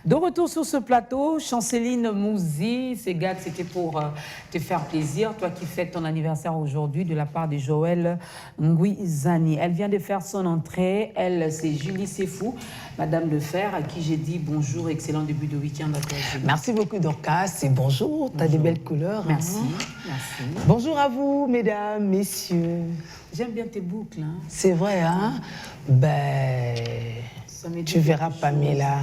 De retour sur ce plateau, Chanceline Mouzi, c'était pour te faire plaisir, toi qui fêtes ton anniversaire aujourd'hui de la part de Joël Nguizani. Elle vient de faire son entrée, elle c'est Julie Sefou, Madame Lefer, à qui j'ai dit bonjour, excellent début de week-end à toi. Merci beaucoup Dorcas et bonjour, tu as des belles couleurs. Merci, merci. Bonjour à vous mesdames, messieurs. J'aime bien tes boucles. Hein. C'est vrai, hein? Ben... Tu verras Pamela.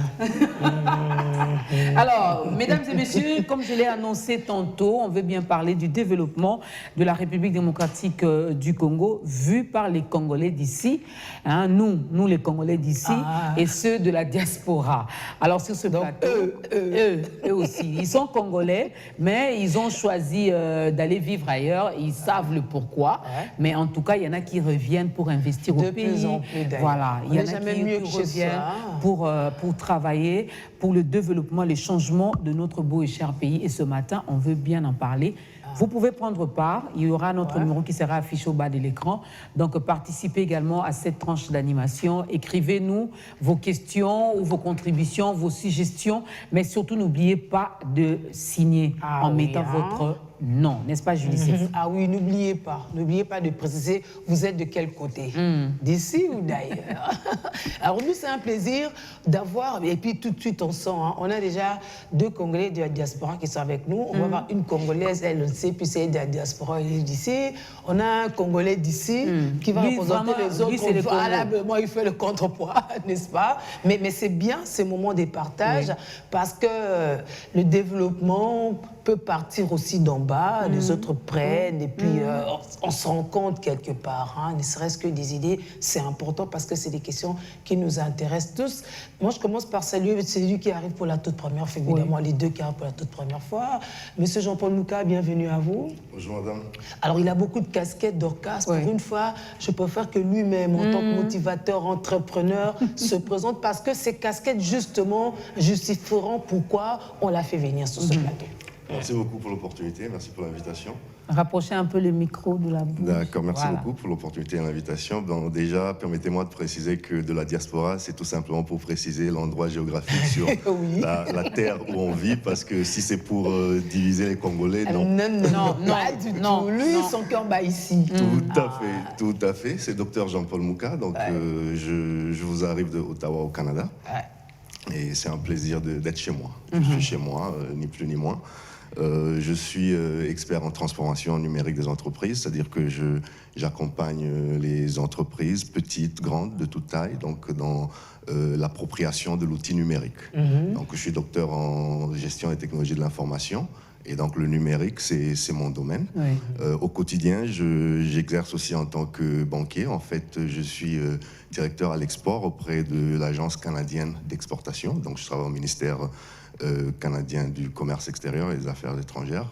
Alors, mesdames et messieurs, comme je l'ai annoncé tantôt, on veut bien parler du développement de la République démocratique du Congo, vu par les Congolais d'ici, hein, nous les Congolais d'ici, et ceux de la diaspora. Alors, sur ce plateau, eux aussi, ils sont Congolais, mais ils ont choisi d'aller vivre ailleurs, ils savent le pourquoi, mais en tout cas, il y en a qui reviennent pour investir au pays. De plus en plus, d'ailleurs. Voilà, il y en a qui reviennent pour travailler pour le développement, le changement de notre beau et cher pays. Et ce matin, on veut bien en parler. Vous pouvez prendre part. Il y aura notre numéro qui sera affiché au bas de l'écran. Donc, participez également à cette tranche d'animation. Écrivez-nous vos questions ou vos contributions, vos suggestions. Mais surtout, n'oubliez pas de signer en mettant votre nom. N'est-ce pas, Julie Sefou? Ah oui, n'oubliez pas de préciser, vous êtes de quel côté? D'ici ou d'ailleurs? Alors, nous, c'est un plaisir d'avoir, et puis tout de suite, on sent, hein, on a déjà 2 Congolais de la diaspora qui sont avec nous. On va avoir une Congolaise, elle le sait, puis c'est de la diaspora, elle est d'ici. On a un Congolais d'ici qui va représenter les autres. Voilà, moi, il fait le contrepoids, n'est-ce pas? Mais c'est bien ces moments de partage parce que le développement peut partir aussi d'en bas, les autres prennent, et puis on se rend compte quelque part, hein, ne serait-ce que des idées, c'est important parce que c'est des questions qui nous intéressent tous. Moi, je commence par saluer celui qui arrive pour la toute première fois, évidemment, les 2 qui arrivent pour la toute première fois. Monsieur Jean-Paul Mouka, bienvenue à vous. Bonjour, madame. Alors, il a beaucoup de casquettes, Dorcas. Pour une fois, je préfère que lui-même, en tant que motivateur, entrepreneur, se présente parce que ces casquettes, justement, justifieront pourquoi on l'a fait venir sur ce plateau. Merci beaucoup pour l'opportunité, merci pour l'invitation. Rapprochez un peu le micro de la bouche. D'accord, merci beaucoup pour l'opportunité et l'invitation. Bon, déjà, permettez-moi de préciser que de la diaspora, c'est tout simplement pour préciser l'endroit géographique sur la terre où on vit, parce que si c'est pour diviser les Congolais, non. Non, pas du tout. Lui, son cœur bat ici. Tout à fait. C'est Dr Jean-Paul Mouka, donc je vous arrive d'Ottawa au Canada. Et c'est un plaisir d'être chez moi. Je suis chez moi, ni plus ni moins. Je suis expert en transformation numérique des entreprises, c'est-à-dire que j'accompagne les entreprises, petites, grandes, de toute taille, donc dans l'appropriation de l'outil numérique. Donc je suis docteur en gestion et technologie de l'information. Et donc, le numérique, c'est mon domaine. Au quotidien, j'exerce aussi en tant que banquier. En fait, je suis directeur à l'export auprès de l'Agence canadienne d'exportation. Donc, je travaille au ministère canadien du commerce extérieur et des affaires étrangères,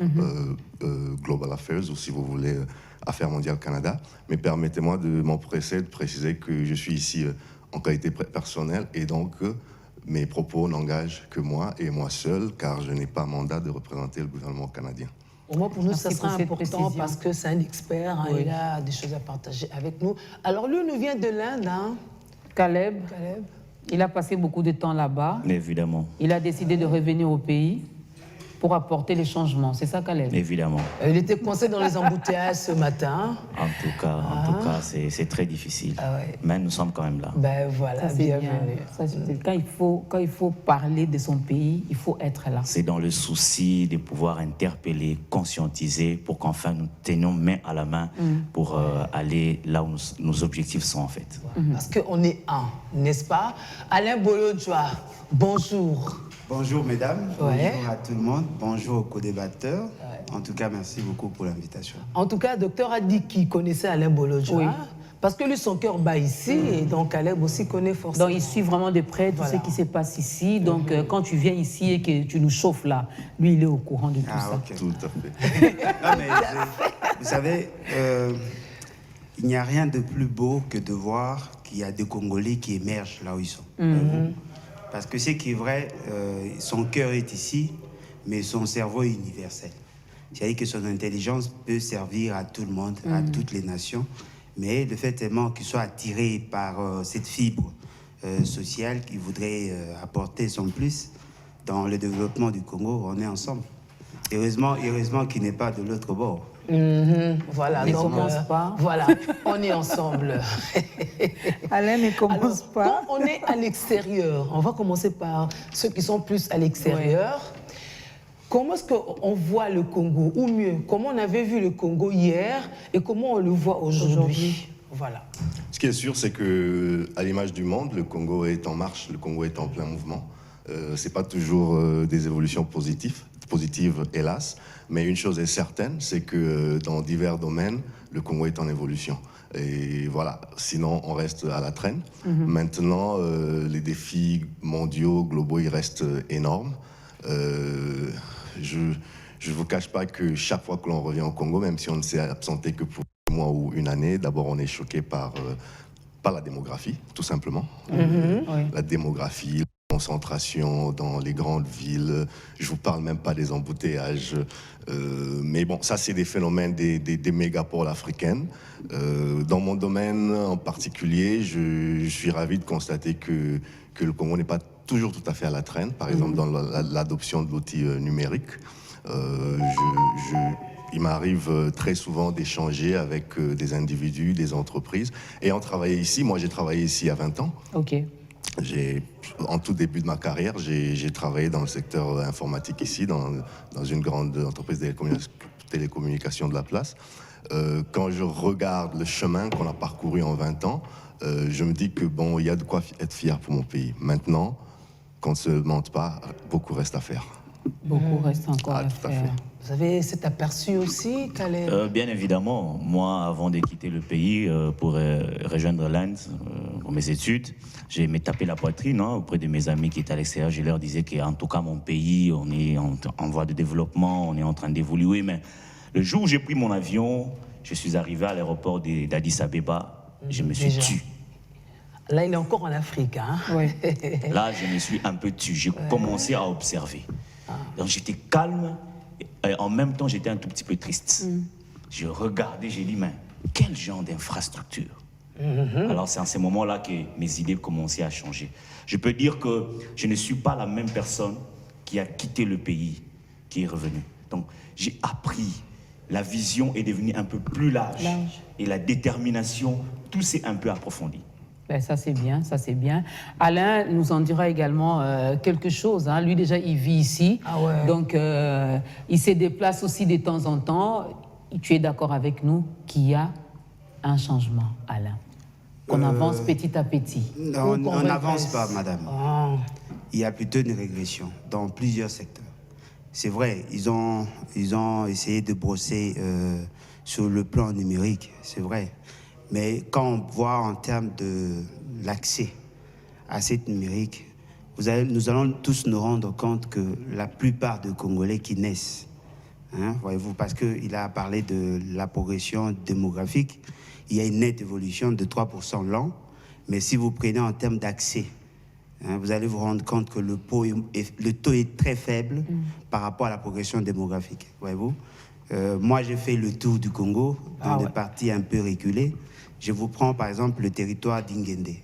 Global Affairs, ou si vous voulez, Affaires mondiales Canada. Mais permettez-moi de m'empresser de préciser que je suis ici en qualité personnelle et donc... mes propos n'engagent que moi et moi seul, car je n'ai pas mandat de représenter le gouvernement canadien. Au moins pour nous, ça sera important parce que c'est un expert, hein, il a des choses à partager avec nous. Alors lui, nous vient de l'Inde, hein? Caleb. Il a passé beaucoup de temps là-bas. Évidemment. Il a décidé de revenir au pays pour apporter les changements. C'est ça, Caleb? Évidemment. Il était coincé dans les embouteillages ce matin. En tout cas, c'est très difficile. Mais nous sommes quand même là. Ben voilà, bienvenue. Quand il faut parler de son pays, il faut être là. C'est dans le souci de pouvoir interpeller, conscientiser, pour qu'enfin nous tenions main à la main pour aller là où nos objectifs sont en fait. Parce qu'on est un, n'est-ce pas? Alain Bolodjoa, bonjour. Bonjour mesdames, bonjour à tout le monde, bonjour aux co-débatteurs. En tout cas, merci beaucoup pour l'invitation. En tout cas, docteur a dit qu'il connaissait Alain Bolodjoa, parce que lui, son cœur bat ici, et donc Caleb aussi connaît forcément. Donc il suit vraiment de près tout ce qui se passe ici. Donc quand tu viens ici et que tu nous chauffes là, lui, il est au courant de tout ça. Okay. Tout à fait. Non, mais vous savez, il n'y a rien de plus beau que de voir qu'il y a des Congolais qui émergent là où ils sont. Parce que ce qui est vrai, son cœur est ici, mais son cerveau est universel. C'est-à-dire que son intelligence peut servir à tout le monde, à toutes les nations, mais le fait tellement qu'il soit attiré par cette fibre sociale qui voudrait apporter son plus, dans le développement du Congo, on est ensemble. Heureusement qu'il n'est pas de l'autre bord. Voilà, Ne donc, commence pas. Voilà, on est ensemble. Alain ne commence Alors, pas. quand on est à l'extérieur, on va commencer par ceux qui sont plus à l'extérieur. Comment est-ce qu'on voit le Congo? Ou mieux, comment on avait vu le Congo hier et comment on le voit aujourd'hui? Voilà. Ce qui est sûr, c'est que, à l'image du monde, le Congo est en marche, le Congo est en plein mouvement. C'est pas toujours des évolutions positives, hélas, mais une chose est certaine, c'est que dans divers domaines, le Congo est en évolution. Et voilà, sinon on reste à la traîne. Maintenant, les défis mondiaux, globaux, ils restent énormes. Je ne vous cache pas que chaque fois que l'on revient au Congo, même si on ne s'est absenté que pour un mois ou une année, d'abord on est choqué par la démographie, tout simplement. La démographie, la concentration dans les grandes villes, je ne vous parle même pas des embouteillages. Mais bon, ça c'est des phénomènes des mégapoles africaines. Dans mon domaine en particulier, je suis ravi de constater que le Congo n'est pas toujours tout à fait à la traîne, par exemple dans l'adoption de l'outil numérique. Il m'arrive très souvent d'échanger avec des individus, des entreprises. Ayant travaillé ici, moi j'ai travaillé ici à 20 ans. Ok. En tout début de ma carrière, j'ai travaillé dans le secteur informatique ici, dans une grande entreprise de télécommunications de la place. Quand je regarde le chemin qu'on a parcouru en 20 ans, je me dis que bon, il y a de quoi être fier pour mon pays. Maintenant, qu'on ne se mente pas, beaucoup reste à faire. Beaucoup reste encore à tout à faire. fait. Vous avez cet aperçu aussi, Caleb? Bien évidemment, moi, avant de quitter le pays pour rejoindre l'Inde pour mes études, j'ai me tapé la poitrine auprès de mes amis qui étaient à l'extérieur. Je leur disais qu'en tout cas, mon pays, on est en voie de développement, on est en train d'évoluer. Mais le jour où j'ai pris mon avion, je suis arrivé à l'aéroport d'Addis Abeba, je me suis tué. Là, il est encore en Afrique. Hein? Oui. Là, je me suis un peu tué. J'ai commencé à observer. Donc, j'étais calme et en même temps, j'étais un tout petit peu triste. Je regardais, j'ai dit, mais quel genre d'infrastructure? Alors, c'est en ces moments-là que mes idées commençaient à changer. Je peux dire que je ne suis pas la même personne qui a quitté le pays, qui est revenue. Donc, j'ai appris. La vision est devenue un peu plus large. Et la détermination, tout s'est un peu approfondi. Ben, ça, c'est bien, ça, c'est bien. Alain nous en dira également quelque chose. Hein. Lui, déjà, il vit ici. Ah ouais. Donc, il se déplace aussi de temps en temps. Tu es d'accord avec nous qu'il y a un changement, Alain? Qu'on avance petit à petit? Non, on n'avance pas, madame. Il y a plutôt une régression dans plusieurs secteurs. C'est vrai, ils ont essayé de brosser sur le plan numérique, c'est vrai. Mais quand on voit en termes de l'accès à cette numérique, nous allons tous nous rendre compte que la plupart des Congolais qui naissent, voyez-vous, parce qu'il a parlé de la progression démographique, il y a une nette évolution de 3% l'an, mais si vous prenez en termes d'accès, vous allez vous rendre compte que le taux est très faible par rapport à la progression démographique, voyez-vous. Moi, j'ai fait le tour du Congo dans des parties un peu reculées. Je vous prends par exemple le territoire d'Ingende,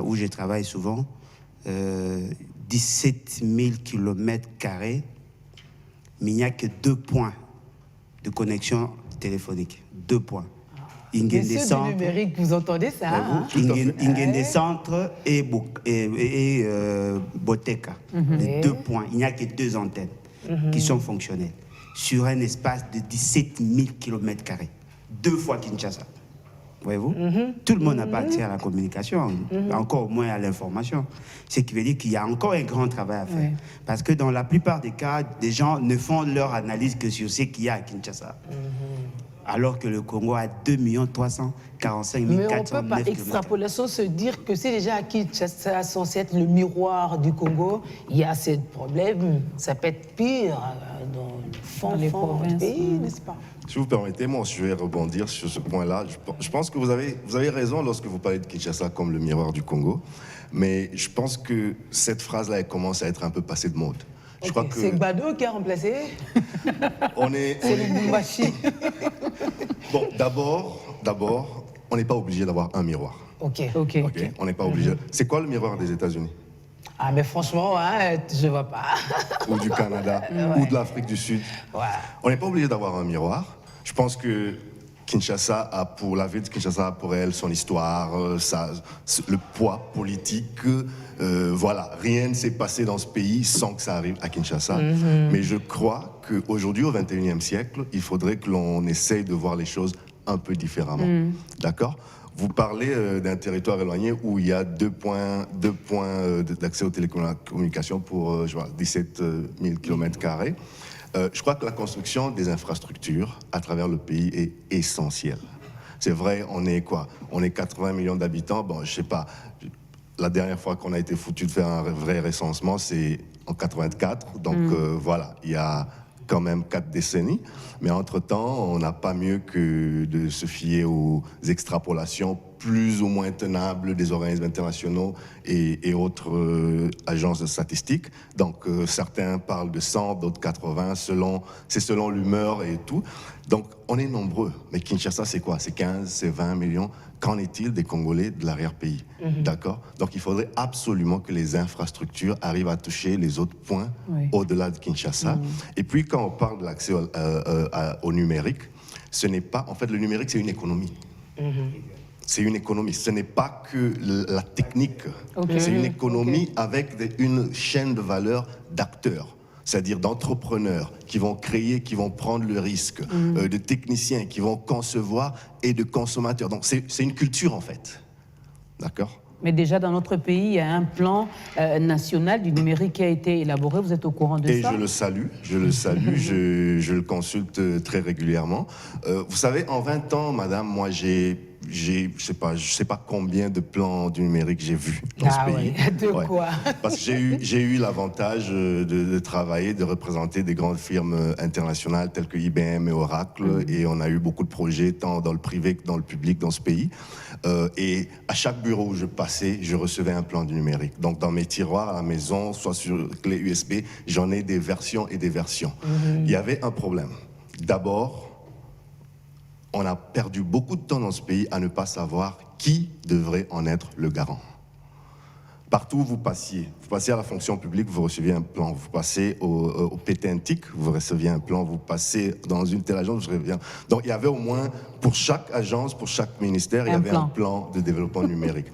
où je travaille souvent, 17 000 km², mais il n'y a que 2 points de connexion téléphonique. 2 points. Ingende Centre, du numérique, vous entendez ça? Ingende Centre et Boteka. Les 2 points. Il n'y a que 2 antennes qui sont fonctionnelles sur un espace de 17 000 km². 2 fois Kinshasa. Voyez-vous, tout le monde n'a pas accès à la communication, encore moins à l'information. Ce qui veut dire qu'il y a encore un grand travail à faire. Parce que dans la plupart des cas, des gens ne font leur analyse que sur ce qu'il y a à Kinshasa. Alors que le Congo a 2 345 409 Mais on ne peut par extrapolation se dire que c'est déjà à Kinshasa censé être le miroir du Congo. Il y a ces problèmes, ça peut être pire dans les provinces du pays, n'est-ce pas? Si vous permettez, moi, je vais rebondir sur ce point-là. Je pense que vous avez raison lorsque vous parlez de Kinshasa comme le miroir du Congo, mais je pense que cette phrase-là, elle commence à être un peu passée de mode. Je crois que c'est Gbado qui a remplacé. C'est le Boumachi. Bon, d'abord, on n'est pas obligé d'avoir un miroir. Ok. On n'est pas obligé. C'est quoi le miroir des États-Unis? Ah, mais franchement, hein, je ne vois pas. ou du Canada, ou de l'Afrique du Sud. Ouais. On n'est pas obligé d'avoir un miroir. Je pense que la ville de Kinshasa a pour elle son histoire, le poids politique. Voilà, rien ne s'est passé dans ce pays sans que ça arrive à Kinshasa. Mais je crois qu'aujourd'hui, au XXIe siècle, il faudrait que l'on essaye de voir les choses un peu différemment. D'accord ? Vous parlez d'un territoire éloigné où il y a deux points d'accès aux télécommunications pour 17 000 km². Je crois que la construction des infrastructures à travers le pays est essentielle. C'est vrai, on est 80 millions d'habitants. Bon, je sais pas, la dernière fois qu'on a été foutu de faire un vrai recensement, c'est en 84. Donc voilà, il y a quand même 4 décennies. Mais entre-temps, on n'a pas mieux que de se fier aux extrapolations plus ou moins tenables des organismes internationaux et autres agences de statistiques. Donc certains parlent de 100, d'autres 80, c'est selon l'humeur et tout. Donc on est nombreux. Mais Kinshasa, c'est quoi? C'est 15, c'est 20 millions. Qu'en est-il des Congolais de l'arrière-pays? D'accord? Donc il faudrait absolument que les infrastructures arrivent à toucher les autres points au-delà de Kinshasa. Et puis quand on parle de l'accès au numérique, ce n'est pas... En fait, le numérique, c'est une économie. C'est une économie. Ce n'est pas que la technique. C'est une économie avec une chaîne de valeur d'acteurs. C'est-à-dire d'entrepreneurs qui vont créer, qui vont prendre le risque, de techniciens qui vont concevoir et de consommateurs. Donc c'est une culture en fait. D'accord ? Mais déjà dans notre pays, il y a un plan national du numérique qui a été élaboré. Vous êtes au courant de ça ? Et je le salue, je le consulte très régulièrement. Vous savez, en 20 ans, madame, moi je sais pas combien de plans du numérique j'ai vus dans ce pays. De quoi ? Parce que j'ai eu l'avantage de travailler, de représenter des grandes firmes internationales telles que IBM et Oracle, et on a eu beaucoup de projets tant dans le privé que dans le public dans ce pays. Et à chaque bureau où je passais, je recevais un plan du numérique. Donc dans mes tiroirs à la maison, soit sur clé USB, j'en ai des versions et des versions. Il y avait un problème. D'abord, on a perdu beaucoup de temps dans ce pays à ne pas savoir qui devrait en être le garant. Partout où vous passiez à la fonction publique, vous receviez un plan. Vous passez au PTNTIC, vous receviez un plan. Vous passez dans une telle agence, vous receviez un... Donc il y avait au moins, pour chaque agence, pour chaque ministère, il y avait un plan de développement numérique.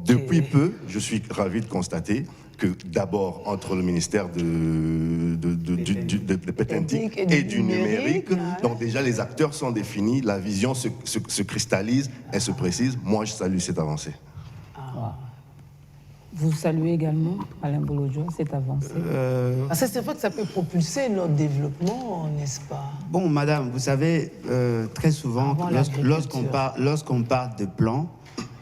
Depuis peu, je suis ravi de constater que d'abord, entre le ministère de PTNTIC et du numérique, donc déjà les acteurs sont définis, la vision se cristallise, elle se précise. Moi, je salue cette avancée. Vous saluez également, Alain Bolodjo, cette avancée? Parce que c'est vrai que ça peut propulser notre développement, n'est-ce pas? Bon, madame, vous savez, très souvent, lorsqu'on parle de plan,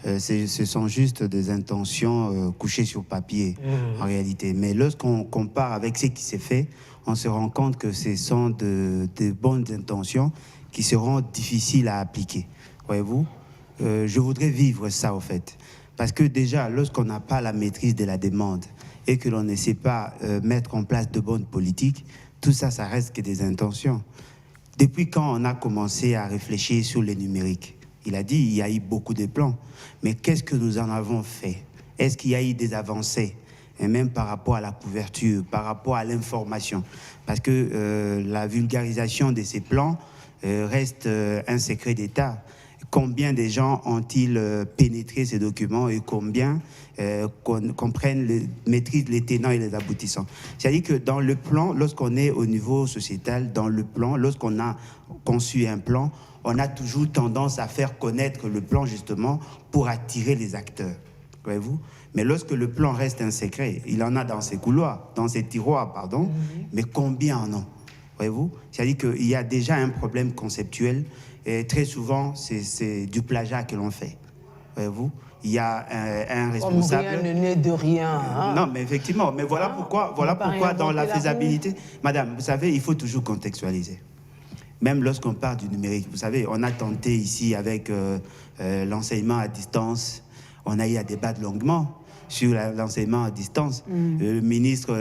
ce sont juste des intentions couchées sur papier, en réalité. Mais lorsqu'on compare avec ce qui s'est fait, on se rend compte que ce sont de bonnes intentions qui seront difficiles à appliquer. Voyez-vous, je voudrais vivre ça, au fait. Parce que déjà, lorsqu'on n'a pas la maîtrise de la demande et que l'on ne sait pas mettre en place de bonnes politiques, tout ça, ça reste que des intentions. Depuis quand on a commencé à réfléchir sur le numérique? Il a dit qu'il y a eu beaucoup de plans. Mais qu'est-ce que nous en avons fait? Est-ce qu'il y a eu des avancées? Et même par rapport à la couverture, par rapport à l'information. Parce que la vulgarisation de ces plans reste un secret d'État. Combien de gens ont-ils pénétré ces documents et combien maîtrisent les tenants et les aboutissants? C'est-à-dire que dans le plan, lorsqu'on est au niveau sociétal, dans le plan, lorsqu'on a conçu un plan, on a toujours tendance à faire connaître le plan justement pour attirer les acteurs. Voyez-vous? Mais lorsque le plan reste un secret, il en a dans ses couloirs, dans ses tiroirs, pardon, mais combien en ont? Voyez-vous? C'est-à-dire qu'il y a déjà un problème conceptuel. Et très souvent, c'est du plagiat que l'on fait. Voyez-vous, il y a un responsable. Comme rien ne naît de rien. Hein? Non, mais effectivement. Mais voilà pourquoi dans la faisabilité, madame, vous savez, il faut toujours contextualiser. Même lorsqu'on parle du numérique, vous savez, on a tenté ici avec l'enseignement à distance, on a eu à débattre longuement sur l'enseignement à distance. Le ministre,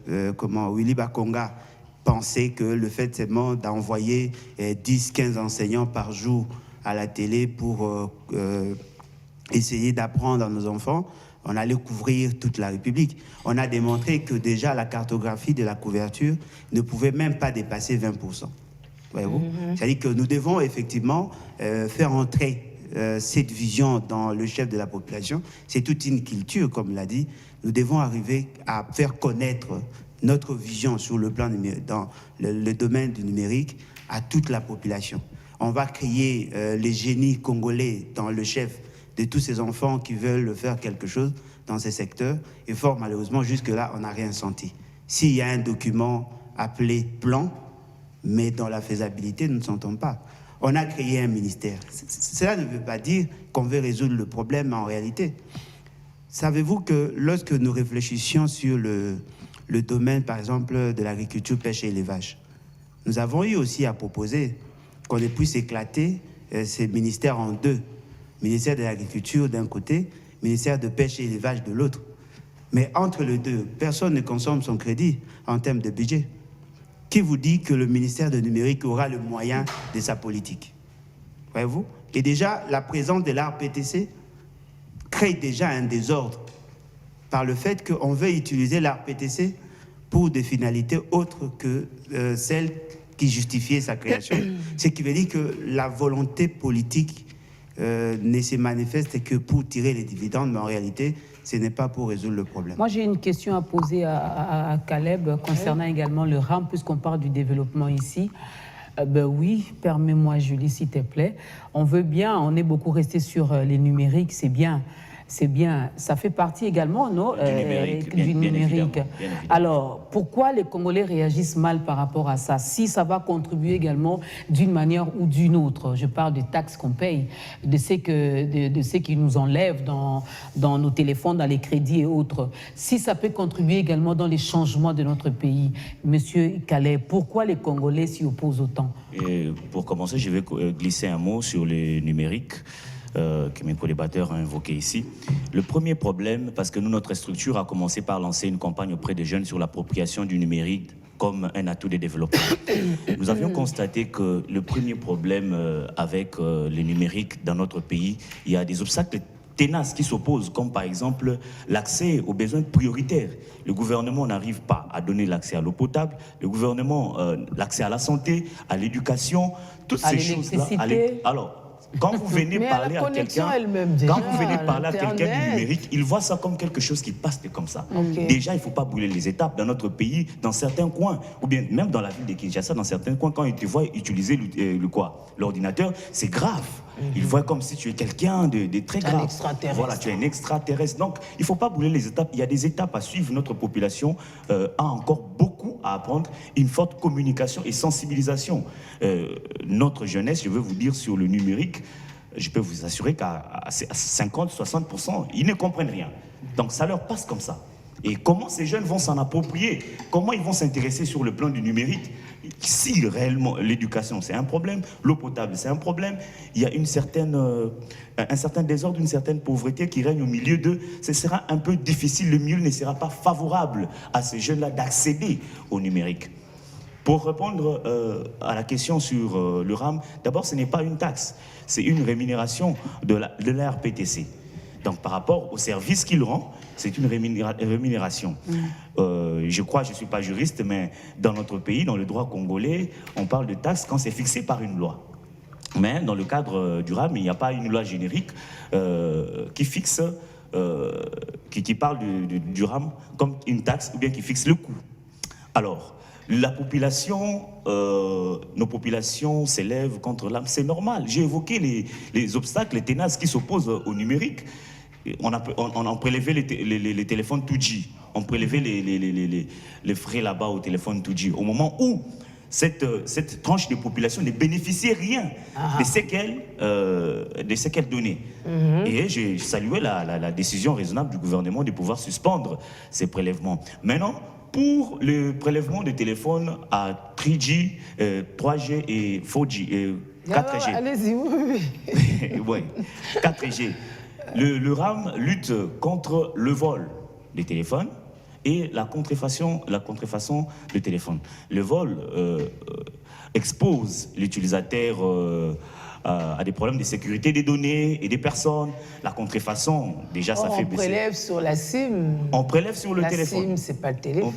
Willy Bakonga, penser que le fait seulement d'envoyer 10-15 enseignants par jour à la télé pour essayer d'apprendre à nos enfants on allait couvrir toute la République. On a démontré que déjà la cartographie de la couverture ne pouvait même pas dépasser 20%. Voyez-vous? C'est-à-dire que nous devons effectivement faire entrer cette vision dans le chef de la population. C'est toute une culture, comme l'a dit. Nous devons arriver à faire connaître notre vision sur le plan numérique, dans le domaine du numérique, à toute la population. On va créer les génies congolais dans le chef de tous ces enfants qui veulent faire quelque chose dans ces secteurs. Et fort malheureusement, jusque-là, on n'a rien senti. S'il y a un document appelé plan, mais dans la faisabilité, nous ne sentons pas. On a créé un ministère. Cela ne veut pas dire qu'on veut résoudre le problème en réalité. Savez-vous que lorsque nous réfléchissions sur le domaine, par exemple, de l'agriculture, pêche et élevage, nous avons eu aussi à proposer qu'on puisse éclater ces ministères en deux. Ministère de l'agriculture d'un côté, ministère de pêche et élevage de l'autre. Mais entre les deux, personne ne consomme son crédit en termes de budget. Qui vous dit que le ministère du numérique aura le moyen de sa politique? Voyez-vous? Et déjà, la présence de l'ARPTC crée déjà un désordre par le fait qu'on veut utiliser l'ARPTC pour des finalités autres que celles qui justifiaient sa création. Ce qui veut dire que la volonté politique ne se manifeste que pour tirer les dividendes, mais en réalité, ce n'est pas pour résoudre le problème. Moi, j'ai une question à poser à Caleb concernant également le RAM, puisqu'on parle du développement ici. Ben oui, permets-moi, Julie, s'il te plaît. On veut bien, on est beaucoup resté sur les numériques, c'est bien. C'est bien, ça fait partie également non, du numérique. Alors, pourquoi les Congolais réagissent mal par rapport à ça? Si ça va contribuer également d'une manière ou d'une autre, je parle des taxes qu'on paye, de ce qu'ils nous enlèvent dans nos téléphones, dans les crédits et autres. Si ça peut contribuer également dans les changements de notre pays, Monsieur Calais, pourquoi les Congolais s'y opposent autant? Et pour commencer, je vais glisser un mot sur les numériques. Que mes co-débatteurs ont invoqué ici. Le premier problème, parce que nous, notre structure a commencé par lancer une campagne auprès des jeunes sur l'appropriation du numérique comme un atout de développement. Nous avions constaté que le premier problème avec le numérique dans notre pays, il y a des obstacles ténaces qui s'opposent, comme par exemple l'accès aux besoins prioritaires. Le gouvernement n'arrive pas à donner l'accès à l'eau potable, le gouvernement, l'accès à la santé, à l'éducation, toutes ces choses-là. Alors, quand vous venez parler à quelqu'un, du numérique, il voit ça comme quelque chose qui passe comme ça. Déjà, il ne faut pas brûler les étapes. Dans notre pays, dans certains coins, ou bien même dans la ville de Kinshasa, dans certains coins, quand ils te voient utiliser l'ordinateur, c'est grave. Ils voient comme si tu es quelqu'un de très grave. Un extraterrestre. Voilà, tu es un extraterrestre. Donc, il ne faut pas brûler les étapes. Il y a des étapes à suivre. Notre population a encore beaucoup à apprendre. Une forte communication et sensibilisation. Notre jeunesse, je veux vous dire, sur le numérique, je peux vous assurer qu'à 50-60%, ils ne comprennent rien. Donc, ça leur passe comme ça. Et comment ces jeunes vont s'en approprier? Comment ils vont s'intéresser sur le plan du numérique? Si réellement l'éducation c'est un problème, l'eau potable c'est un problème, il y a un certain désordre, une certaine pauvreté qui règne au milieu d'eux, ce sera un peu difficile, le milieu ne sera pas favorable à ces jeunes-là d'accéder au numérique. Pour répondre à la question sur le RAM, d'abord ce n'est pas une taxe, c'est une rémunération de la RPTC. Donc par rapport au service qu'il rend, c'est une rémunération. Je crois, je ne suis pas juriste, mais dans notre pays, dans le droit congolais, on parle de taxes quand c'est fixé par une loi. Mais dans le cadre du RAM, il n'y a pas une loi générique qui fixe, qui parle du RAM comme une taxe ou bien qui fixe le coût. Alors, la population, nos populations s'élèvent contre l'âme, c'est normal. J'ai évoqué les obstacles, les ténaces qui s'opposent au numérique. On a prélevé les téléphones 2G, on prélevait les frais là-bas au téléphone 2G, au moment où cette tranche de population ne bénéficiait rien de ce qu'elle donnait. Et j'ai salué la décision raisonnable du gouvernement de pouvoir suspendre ces prélèvements. Maintenant, pour le prélèvement de téléphones à 3G, 3G et 4G, 4G. Allez-y, oui. Ouais, 4G. Le RAM lutte contre le vol des téléphones et la contrefaçon de téléphones. Le vol expose l'utilisateur à des problèmes de sécurité des données et des personnes. La contrefaçon, déjà, ça fait baisser. On prélève sur la SIM. On prélève sur le téléphone. La SIM, c'est pas le téléphone.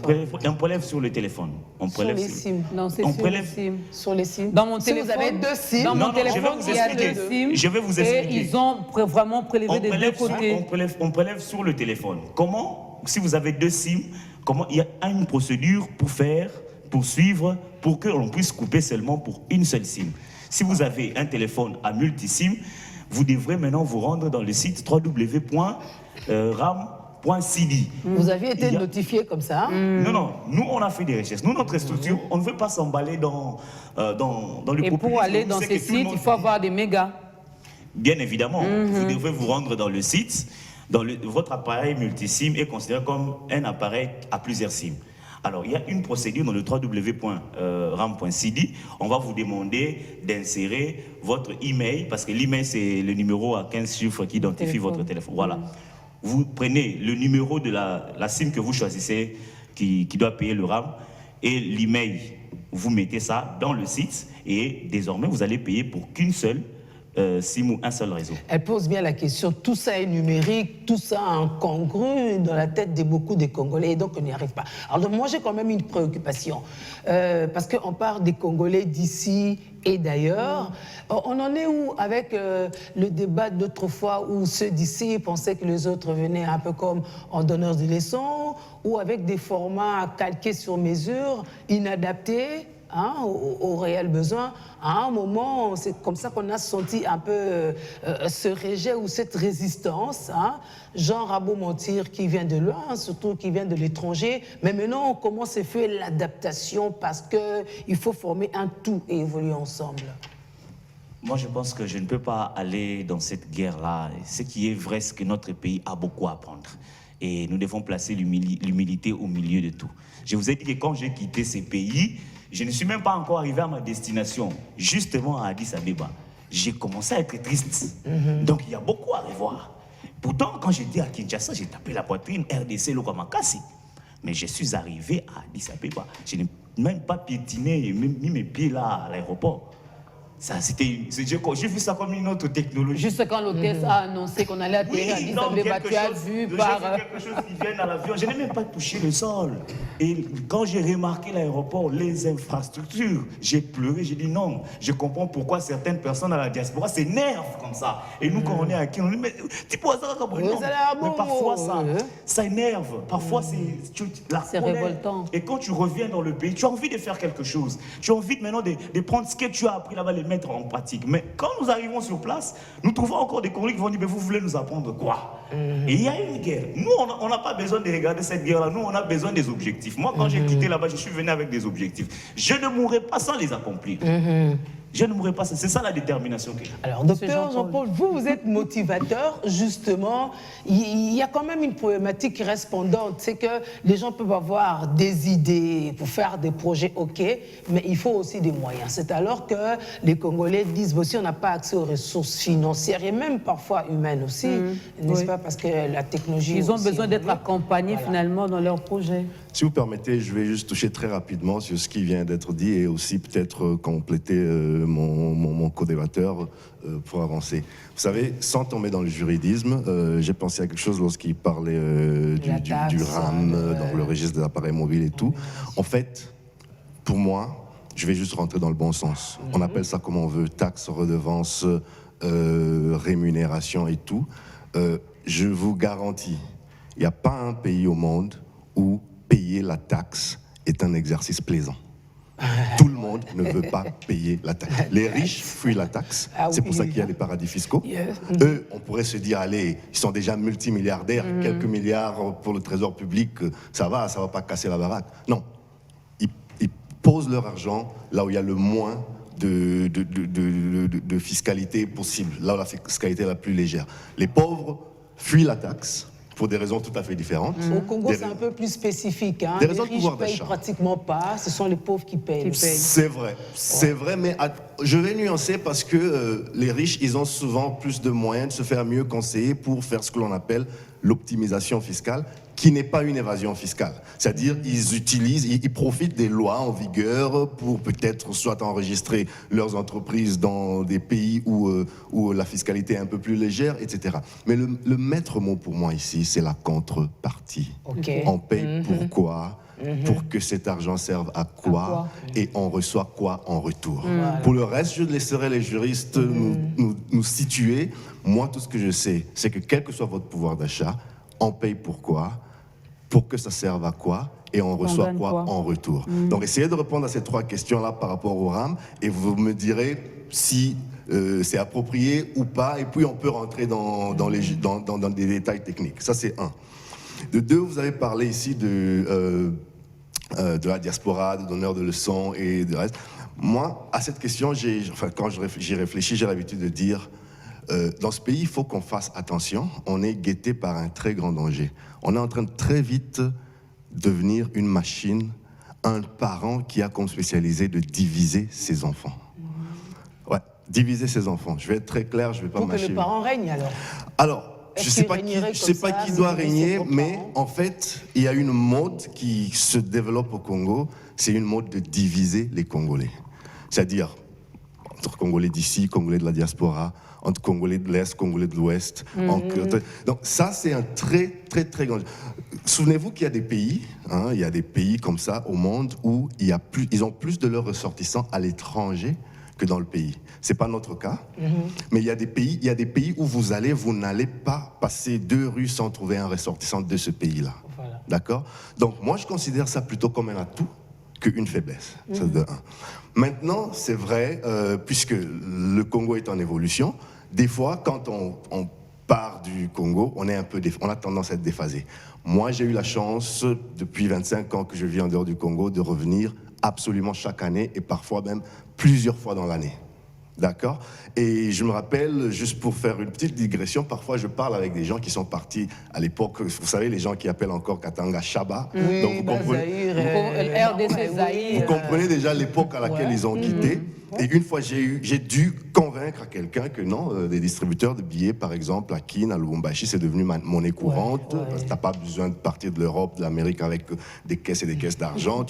On prélève sur le téléphone. On prélève sur les SIM. Non, c'est sur les SIM. Sur les SIM. Dans mon si téléphone, vous avez 2 SIM, dans mon téléphone, il y a 2 SIM. Je vais vous expliquer. Et ils ont vraiment prélevé des 2 côtés. On prélève sur le téléphone. Comment, si vous avez 2 SIM, comment il y a une procédure pour suivre, pour que l'on puisse couper seulement pour une seule SIM. Si vous avez un téléphone à multi-SIM, vous devrez maintenant vous rendre dans le site www.ram.cd. Vous aviez été notifié comme ça? Non, nous on a fait des recherches. Nous, notre structure, on ne veut pas s'emballer dans le populisme. Et pour aller dans ces sites, il faut avoir des mégas. Bien évidemment, vous devrez vous rendre dans le site. Votre appareil multi-SIM est considéré comme un appareil à plusieurs SIM. Alors, il y a une procédure dans le www.ram.cd. On va vous demander d'insérer votre email, parce que l'email, c'est le numéro à 15 chiffres qui identifie votre téléphone. Voilà. Vous prenez le numéro de la SIM que vous choisissez, qui doit payer le RAM, et l'email. Vous mettez ça dans le site, et désormais, vous allez payer pour qu'une seule SIM ou un seul réseau. Elle pose bien la question, tout ça est numérique, tout ça incongru dans la tête de beaucoup de Congolais, et donc on n'y arrive pas. Alors moi j'ai quand même une préoccupation, parce qu'on parle des Congolais d'ici et d'ailleurs. On en est où avec le débat d'autrefois où ceux d'ici pensaient que les autres venaient un peu comme en donneurs de leçons, ou avec des formats calqués sur mesure, inadaptés aux réels besoins. À un moment, c'est comme ça qu'on a senti un peu ce rejet ou cette résistance. Jean Rabo-Montir qui vient de loin, surtout qui vient de l'étranger. Mais maintenant, comment se fait l'adaptation parce qu'il faut former un tout et évoluer ensemble? Moi, je pense que je ne peux pas aller dans cette guerre-là. Ce qui est vrai, c'est que notre pays a beaucoup à apprendre. Et nous devons placer l'humilité au milieu de tout. Je vous ai dit que quand j'ai quitté ces pays, je ne suis même pas encore arrivé à ma destination, justement à Addis Abeba. J'ai commencé à être triste. Donc, il y a beaucoup à revoir. Pourtant, quand j'étais à Kinshasa, j'ai tapé la poitrine, RDC, Lokamakasi. Mais je suis arrivé à Addis Abeba. Je n'ai même pas piétiné et mis mes pieds là à l'aéroport. J'ai vu ça comme une autre technologie. Juste quand l'hôtesse a annoncé qu'on allait atterrir à Addis Abeba, tu as vu par... quelque chose qui vient à l'avion. Je n'ai même pas touché le sol. Et quand j'ai remarqué l'aéroport, les infrastructures, j'ai pleuré, j'ai dit non. Je comprends pourquoi certaines personnes à la diaspora s'énervent comme ça. Et nous, quand on est acquis, on dit mais parfois ça énerve. Parfois c'est révoltant. Et quand tu reviens dans le pays, tu as envie de faire quelque chose. Tu as envie maintenant de prendre ce que tu as appris là-bas, les mettre en pratique. Mais quand nous arrivons sur place, nous trouvons encore des Congolais qui vont dire mais vous voulez nous apprendre quoi? Et il y a une guerre. Nous, on n'a pas besoin de regarder cette guerre-là. Nous, on a besoin des objectifs. Moi, quand j'ai quitté là-bas, je suis venu avec des objectifs. Je ne mourrai pas sans les accomplir. Je ne mourrai pas sans. C'est ça la détermination que j'ai. Alors, docteur Jean-Paul, vous êtes motivateur, justement. Il y a quand même une problématique répondante. C'est que les gens peuvent avoir des idées pour faire des projets, ok, mais il faut aussi des moyens. C'est alors que les Congolais disent aussi on n'a pas accès aux ressources financières et même parfois humaines aussi, n'est-ce pas, parce que la technologie... Ils ont besoin d'être accompagnés finalement dans leurs projets. Si vous permettez, je vais juste toucher très rapidement sur ce qui vient d'être dit et aussi peut-être compléter mon co-débatteur pour avancer. Vous savez, sans tomber dans le juridisme, j'ai pensé à quelque chose lorsqu'il parlait du RAM, dans le registre des appareils mobiles et tout. En fait, pour moi, je vais juste rentrer dans le bon sens. On appelle ça comme on veut, taxes, redevances, rémunération et tout. Je vous garantis, il n'y a pas un pays au monde où payer la taxe est un exercice plaisant. Tout le monde ne veut pas payer la taxe. Les riches fuient la taxe. C'est pour ça qu'il y a les paradis fiscaux. Eux, on pourrait se dire, allez, ils sont déjà multimilliardaires, quelques milliards pour le trésor public, ça va pas casser la baraque. Non, ils posent leur argent là où il y a le moins de fiscalité possible, là où la fiscalité est la plus légère. Les pauvres fuient la taxe pour des raisons tout à fait différentes. Au Congo, c'est un peu plus spécifique. Des raisons les riches ne payent pratiquement pas, ce sont les pauvres qui payent. C'est vrai, mais je vais nuancer parce que les riches, ils ont souvent plus de moyens de se faire mieux conseiller pour faire ce que l'on appelle l'optimisation fiscale. qui n'est pas une évasion fiscale. C'est-à-dire ils profitent des lois en vigueur pour peut-être soit enregistrer leurs entreprises dans des pays où la fiscalité est un peu plus légère, etc. Mais le maître mot pour moi ici, c'est la contrepartie. On paye pourquoi ? Pour que cet argent serve à quoi, et on reçoit quoi en retour. Pour le reste, je laisserai les juristes nous situer. Moi, tout ce que je sais, c'est que quel que soit votre pouvoir d'achat, on paye pourquoi, pour que ça serve à quoi, et on reçoit quoi en retour. Donc, essayez de répondre à ces 3 questions-là par rapport au RAM, et vous me direz si c'est approprié ou pas, et puis on peut rentrer dans des détails techniques. Ça, c'est 1. De 2, vous avez parlé ici de la diaspora, de donneurs de leçons et de reste. Moi, à cette question, quand j'y réfléchis, j'ai l'habitude de dire, dans ce pays, il faut qu'on fasse attention. On est guetté par un très grand danger. On est en train de très vite devenir une machine, un parent qui a comme spécialité de diviser ses enfants. Ouais, diviser ses enfants. Je vais être très clair, je ne vais pas mâcher. Pour que le parent règne alors. Alors, je ne sais pas qui doit régner, mais en fait, il y a une mode qui se développe au Congo, c'est une mode de diviser les Congolais. C'est-à-dire, entre Congolais d'ici, Congolais de la diaspora, entre Congolais de l'Est, Congolais de l'Ouest. Donc ça, c'est un très, très, très grand... Souvenez-vous qu'il y a des pays, il y a des pays comme ça au monde où ils ont plus de leurs ressortissants à l'étranger que dans le pays. Ce n'est pas notre cas, mais il y a des pays où vous n'allez pas passer 2 rues sans trouver un ressortissant de ce pays-là. Voilà. D'accord ? Donc moi, je considère ça plutôt comme un atout qu'une faiblesse. C'est de 1. Maintenant, c'est vrai, puisque le Congo est en évolution, des fois, quand on part du Congo, on a tendance à être déphasé. Moi, j'ai eu la chance, depuis 25 ans que je vis en dehors du Congo, de revenir absolument chaque année et parfois même plusieurs fois dans l'année. D'accord ? Et je me rappelle, juste pour faire une petite digression, parfois je parle avec des gens qui sont partis à l'époque, vous savez, les gens qui appellent encore Katanga Chaba. Oui, donc vous comprenez déjà l'époque à laquelle ils ont quitté. Et une fois, j'ai dû convaincre à quelqu'un que non, des distributeurs de billets, par exemple, à Kin, à Lubumbashi, c'est devenu monnaie courante. Tu n'as pas besoin de partir de l'Europe, de l'Amérique avec des caisses et des caisses d'argent.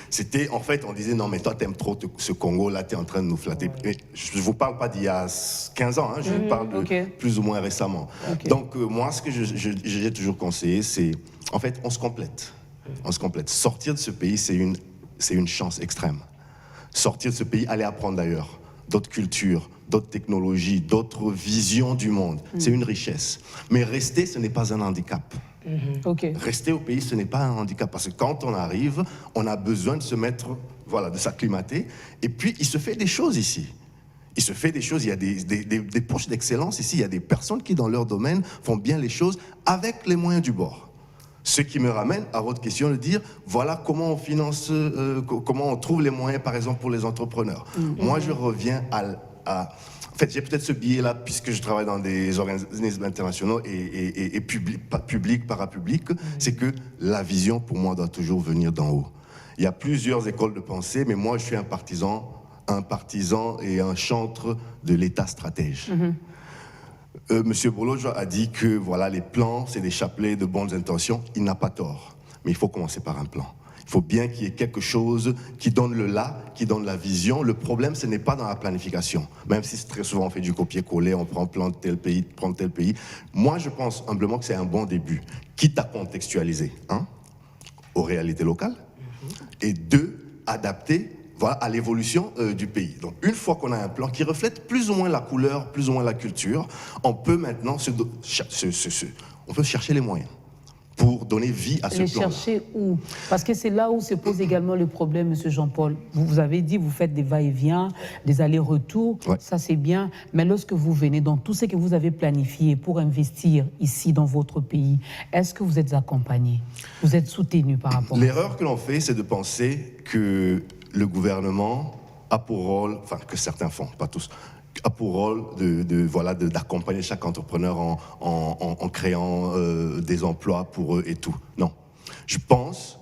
C'était, en fait, on disait, non, mais toi, t'aimes trop ce Congo, là, t'es en train de nous flatter. Et je ne vous parle pas d'il y a 15 ans, je vous parle de plus ou moins récemment. Donc, moi, ce que j'ai toujours conseillé, c'est, en fait, on se complète. On se complète. Sortir de ce pays, c'est une chance extrême. Sortir de ce pays, aller apprendre ailleurs, d'autres cultures, d'autres technologies, d'autres visions du monde. C'est une richesse. Mais rester, ce n'est pas un handicap. Rester au pays, ce n'est pas un handicap. Parce que quand on arrive, on a besoin de se mettre, de s'acclimater. Et puis, il se fait des choses ici. Il se fait des choses, il y a des poches d'excellence ici. Il y a des personnes qui, dans leur domaine, font bien les choses avec les moyens du bord. Ce qui me ramène à votre question de dire, voilà comment on finance, comment on trouve les moyens, par exemple, pour les entrepreneurs. Moi, je reviens en fait, j'ai peut-être ce biais-là, puisque je travaille dans des organismes internationaux et publics, parapublics, c'est que la vision, pour moi, doit toujours venir d'en haut. Il y a plusieurs écoles de pensée, mais moi, je suis un partisan et un chantre de l'État stratège. Monsieur Bolojo a dit que les plans, c'est des chapelets de bonnes intentions. Il n'a pas tort. Mais il faut commencer par un plan. Il faut bien qu'il y ait quelque chose qui donne le là, qui donne la vision. Le problème, ce n'est pas dans la planification. Même si très souvent on fait du copier-coller, on prend plan de tel pays, prend tel pays. Moi, je pense humblement que c'est un bon début, quitte à contextualiser, aux réalités locales, et 2, adapter à l'évolution du pays. Donc, une fois qu'on a un plan qui reflète plus ou moins la couleur, plus ou moins la culture, on peut maintenant on peut chercher les moyens pour donner vie à ce plan. Les chercher où? Parce que c'est là où se pose également le problème, M. Jean-Paul. Vous avez dit, vous faites des va-et-vient, des allers-retours, ça c'est bien, mais lorsque vous venez dans tout ce que vous avez planifié pour investir ici dans votre pays, est-ce que vous êtes accompagné? Vous êtes soutenu par rapport à ça? L'erreur que l'on fait, c'est de penser que le gouvernement a pour rôle, que certains font, pas tous, a pour rôle d'accompagner chaque entrepreneur en créant des emplois pour eux et tout. Non. Je pense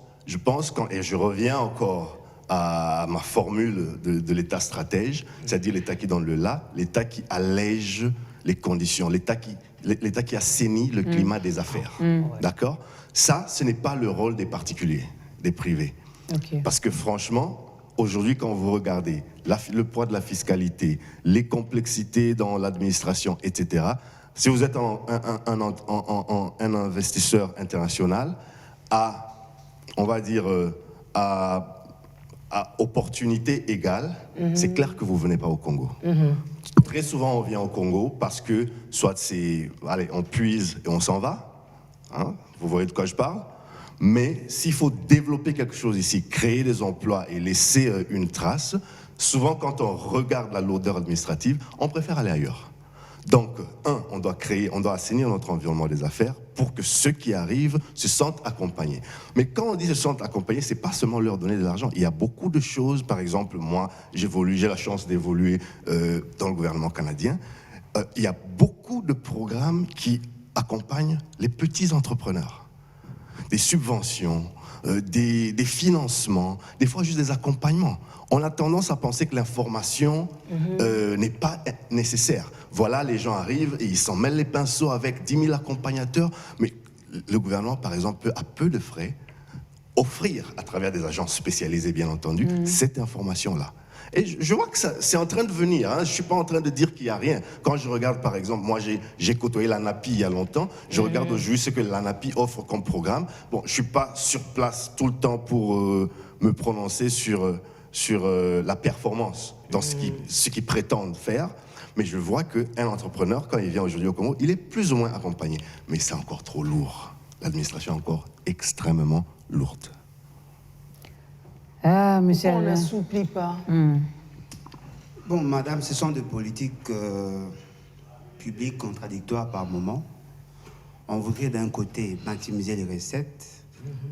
et je reviens encore à ma formule de l'État stratège, c'est-à-dire l'État qui donne le là, l'État qui allège les conditions, l'État qui assainit le climat des affaires. D'accord? Ça, ce n'est pas le rôle des particuliers, des privés. Okay. Parce que franchement, aujourd'hui, quand vous regardez le poids de la fiscalité, les complexités dans l'administration, etc., si vous êtes un investisseur international, on va dire, à opportunité égale, c'est clair que vous ne venez pas au Congo. Très souvent, on vient au Congo parce que soit on puise et on s'en va, hein, vous voyez de quoi je parle, mais s'il faut développer quelque chose ici, créer des emplois et laisser une trace, souvent quand on regarde la lourdeur administrative, on préfère aller ailleurs. Donc, on doit assainir notre environnement des affaires pour que ceux qui arrivent se sentent accompagnés. Mais quand on dit se sentent accompagnés, c'est pas seulement leur donner de l'argent. Il y a beaucoup de choses. Par exemple, moi, j'ai la chance d'évoluer dans le gouvernement canadien. Il y a beaucoup de programmes qui accompagnent les petits entrepreneurs. Des subventions, des financements, des fois juste des accompagnements. On a tendance à penser que l'information n'est pas nécessaire. Voilà, les gens arrivent et ils s'en mêlent les pinceaux avec 10 000 accompagnateurs, mais le gouvernement, par exemple, peut, à peu de frais, offrir, à travers des agences spécialisées, bien entendu, cette information-là. Et je vois que c'est en train de venir, hein. Je ne suis pas en train de dire qu'il n'y a rien. Quand je regarde, par exemple, moi j'ai côtoyé l'ANAPI il y a longtemps, je regarde aujourd'hui ce que l'ANAPI offre comme programme. Bon, je ne suis pas sur place tout le temps pour me prononcer sur la performance dans ce qu'ils prétendent faire, mais je vois qu'un entrepreneur, quand il vient aujourd'hui au Congo, il est plus ou moins accompagné. Mais c'est encore trop lourd. L'administration est encore extrêmement lourde. Ah, monsieur. On n'assouplit pas. Bon, madame, ce sont des politiques publiques contradictoires par moment. On voudrait d'un côté maximiser les recettes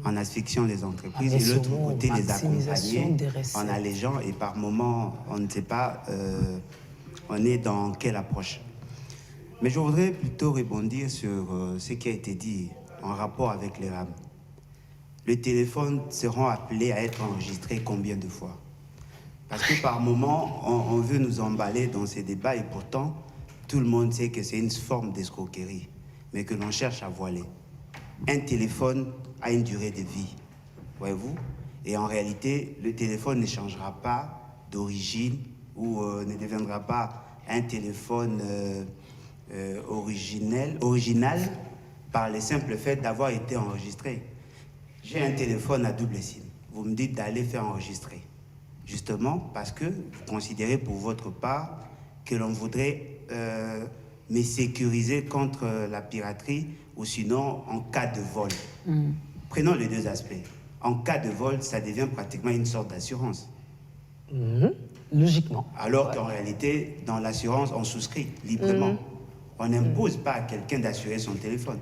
en asphyxiant les entreprises et de l'autre côté les accompagner en allégeant, et par moment, on ne sait pas, on est dans quelle approche. Mais je voudrais plutôt rebondir sur ce qui a été dit en rapport avec les RAM. Les téléphones seront appelés à être enregistrés combien de fois? Parce que par moment, on veut nous emballer dans ces débats et pourtant, tout le monde sait que c'est une forme d'escroquerie, mais que l'on cherche à voiler. Un téléphone a une durée de vie, voyez-vous? Et en réalité, le téléphone ne changera pas d'origine ou ne deviendra pas un téléphone original par le simple fait d'avoir été enregistré. J'ai un téléphone à double SIM. Vous me dites d'aller faire enregistrer. Justement parce que vous considérez pour votre part que l'on voudrait me sécuriser contre la piraterie ou sinon en cas de vol. Prenons les deux aspects. En cas de vol, ça devient pratiquement une sorte d'assurance. Logiquement. Alors qu'en réalité, dans l'assurance, on souscrit librement. On n'impose pas à quelqu'un d'assurer son téléphone.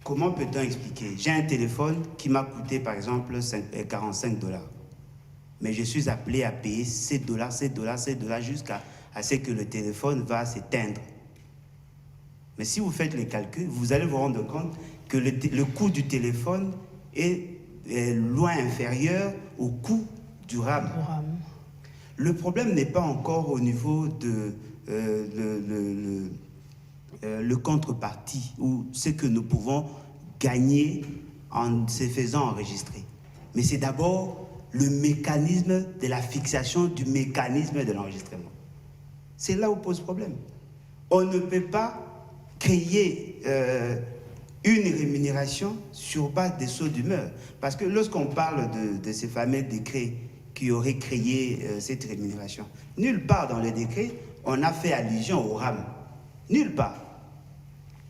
Comment peut-on expliquer? J'ai un téléphone qui m'a coûté, par exemple, 45 $. Mais je suis appelé à payer 7 $ jusqu'à ce que le téléphone va s'éteindre. Mais si vous faites les calculs, vous allez vous rendre compte que le coût du téléphone est loin inférieur au coût du RAM. Le problème n'est pas encore au niveau de le contrepartie ou ce que nous pouvons gagner en se faisant enregistrer. Mais c'est d'abord le mécanisme de la fixation du mécanisme de l'enregistrement. C'est là où pose problème. On ne peut pas créer une rémunération sur base des sauts d'humeur. Parce que lorsqu'on parle de ces fameux décrets qui auraient créé cette rémunération, nulle part dans le décret, on a fait allusion au RAM. Nulle part.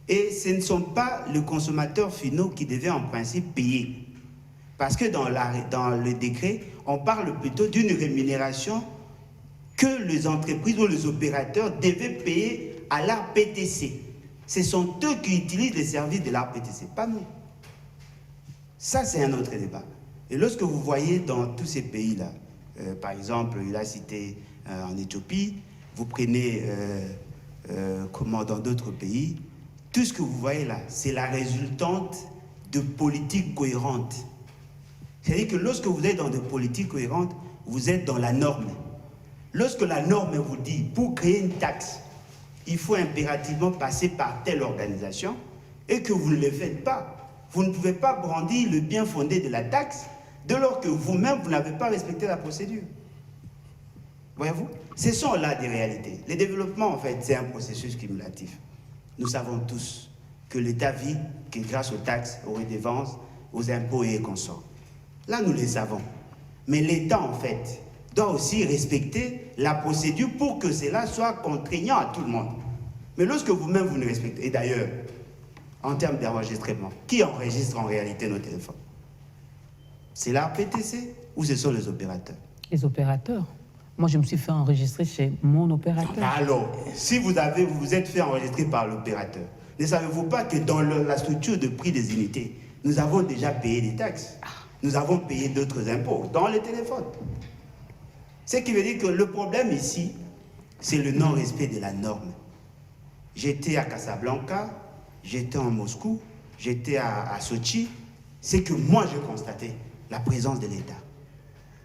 Et ce ne sont pas les consommateurs finaux qui devaient en principe payer. Parce que dans le décret, on parle plutôt d'une rémunération que les entreprises ou les opérateurs devaient payer à l'ARPTC. Ce sont eux qui utilisent les services de l'ARPTC, pas nous. Ça, c'est un autre débat. Et lorsque vous voyez dans tous ces pays-là, par exemple, il a cité en Éthiopie, vous prenez comment dans d'autres pays, tout ce que vous voyez là, c'est la résultante de politiques cohérentes. C'est-à-dire que lorsque vous êtes dans des politiques cohérentes, vous êtes dans la norme. Lorsque la norme vous dit, pour créer une taxe, il faut impérativement passer par telle organisation et que vous ne le faites pas. Vous ne pouvez pas brandir le bien fondé de la taxe dès lors que vous-même, vous n'avez pas respecté la procédure. Voyez-vous? Ce sont là des réalités. Le développement, en fait, c'est un processus cumulatif. Nous savons tous que l'État vit que grâce aux taxes, aux redevances, aux impôts et consorts. Là, nous les savons. Mais l'État, en fait, doit aussi respecter la procédure pour que cela soit contraignant à tout le monde. Mais lorsque vous-même, vous ne respectez... Et d'ailleurs, en termes d'enregistrement, qui enregistre en réalité nos téléphones? C'est la PTC ou ce sont les opérateurs? Les opérateurs. Moi, je me suis fait enregistrer chez mon opérateur. Alors, si vous vous êtes fait enregistrer par l'opérateur, ne savez-vous pas que dans la structure de prix des unités, nous avons déjà payé des taxes, nous avons payé d'autres impôts dans les téléphones. Ce qui veut dire que le problème ici, c'est le non-respect de la norme. J'étais à Casablanca, j'étais en Moscou, j'étais à Sochi. C'est que moi, j'ai constaté la présence de l'État.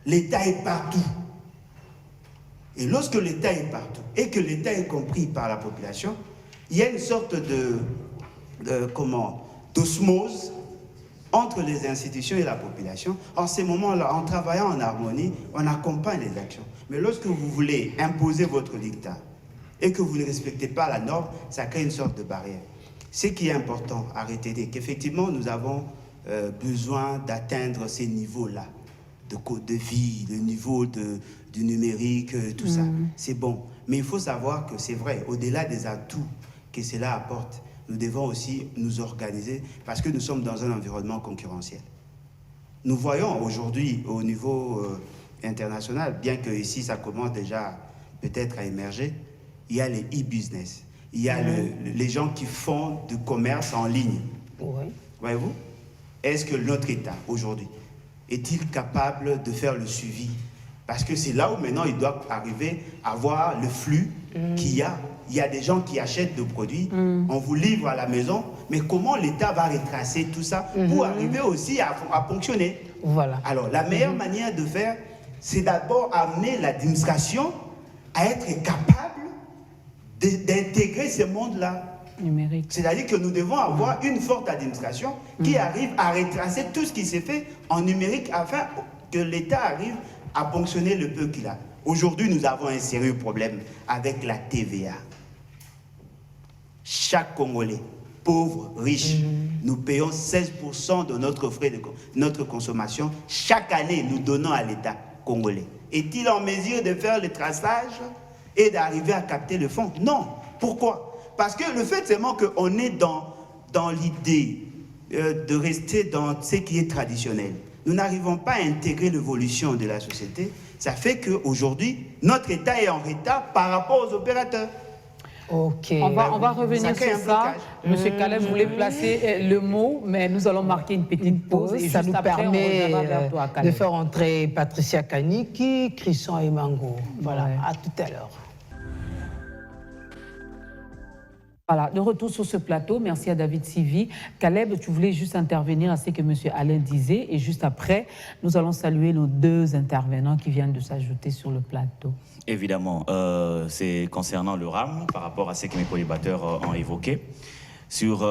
L'État est partout. Et lorsque l'État est partout et que l'État est compris par la population, il y a une sorte d'osmose entre les institutions et la population. En ces moments-là, en travaillant en harmonie, on accompagne les actions. Mais lorsque vous voulez imposer votre dictat et que vous ne respectez pas la norme, ça crée une sorte de barrière. Ce qui est important à retenir, qu'effectivement, nous avons besoin d'atteindre ces niveaux-là de vie, le niveau du numérique, tout ça. C'est bon. Mais il faut savoir que c'est vrai, au-delà des atouts que cela apporte, nous devons aussi nous organiser parce que nous sommes dans un environnement concurrentiel. Nous voyons aujourd'hui au niveau international, bien que ici ça commence déjà peut-être à émerger, il y a les e-business, il y a les gens qui font du commerce en ligne. Oui. Voyez-vous? Est-ce que notre État aujourd'hui est-il capable de faire le suivi? Parce que c'est là où maintenant il doit arriver à voir le flux qu'il y a. Il y a des gens qui achètent des produits, on vous livre à la maison, mais comment l'État va retracer tout ça pour arriver aussi à fonctionner? Voilà. Alors, la meilleure manière de faire, c'est d'abord amener l'administration à être capable d'intégrer ce monde-là. Numérique. C'est-à-dire que nous devons avoir une forte administration qui arrive à retracer tout ce qui s'est fait en numérique afin que l'État arrive à ponctionner le peu qu'il a. Aujourd'hui, nous avons un sérieux problème avec la TVA. Chaque Congolais, pauvre, riche, nous payons 16% de notre consommation. Chaque année, nous donnons à l'État congolais. Est-il en mesure de faire le traçage et d'arriver à capter le fonds? Non. Pourquoi? Parce que le fait seulement qu'on est dans l'idée de rester dans ce qui est traditionnel. Nous n'arrivons pas à intégrer l'évolution de la société. Ça fait qu'aujourd'hui, notre État est en retard par rapport aux opérateurs. Ok. On va revenir sur ça. Monsieur Caleb voulait placer le mot, mais nous allons marquer une petite pause. Et ça juste nous après, permet on reviendra vers toi, de Caleb. faire entrer Patricia Kaniki, Christian Emango. Voilà, Ouais. à tout à l'heure. Voilà, de retour sur ce plateau, merci à David Sivi. Caleb, tu voulais juste intervenir à ce que M. Alain disait, et juste après, nous allons saluer nos deux intervenants qui viennent de s'ajouter sur le plateau. Évidemment, c'est concernant le RAM, par rapport à ce que mes collaborateurs ont évoqué. Sur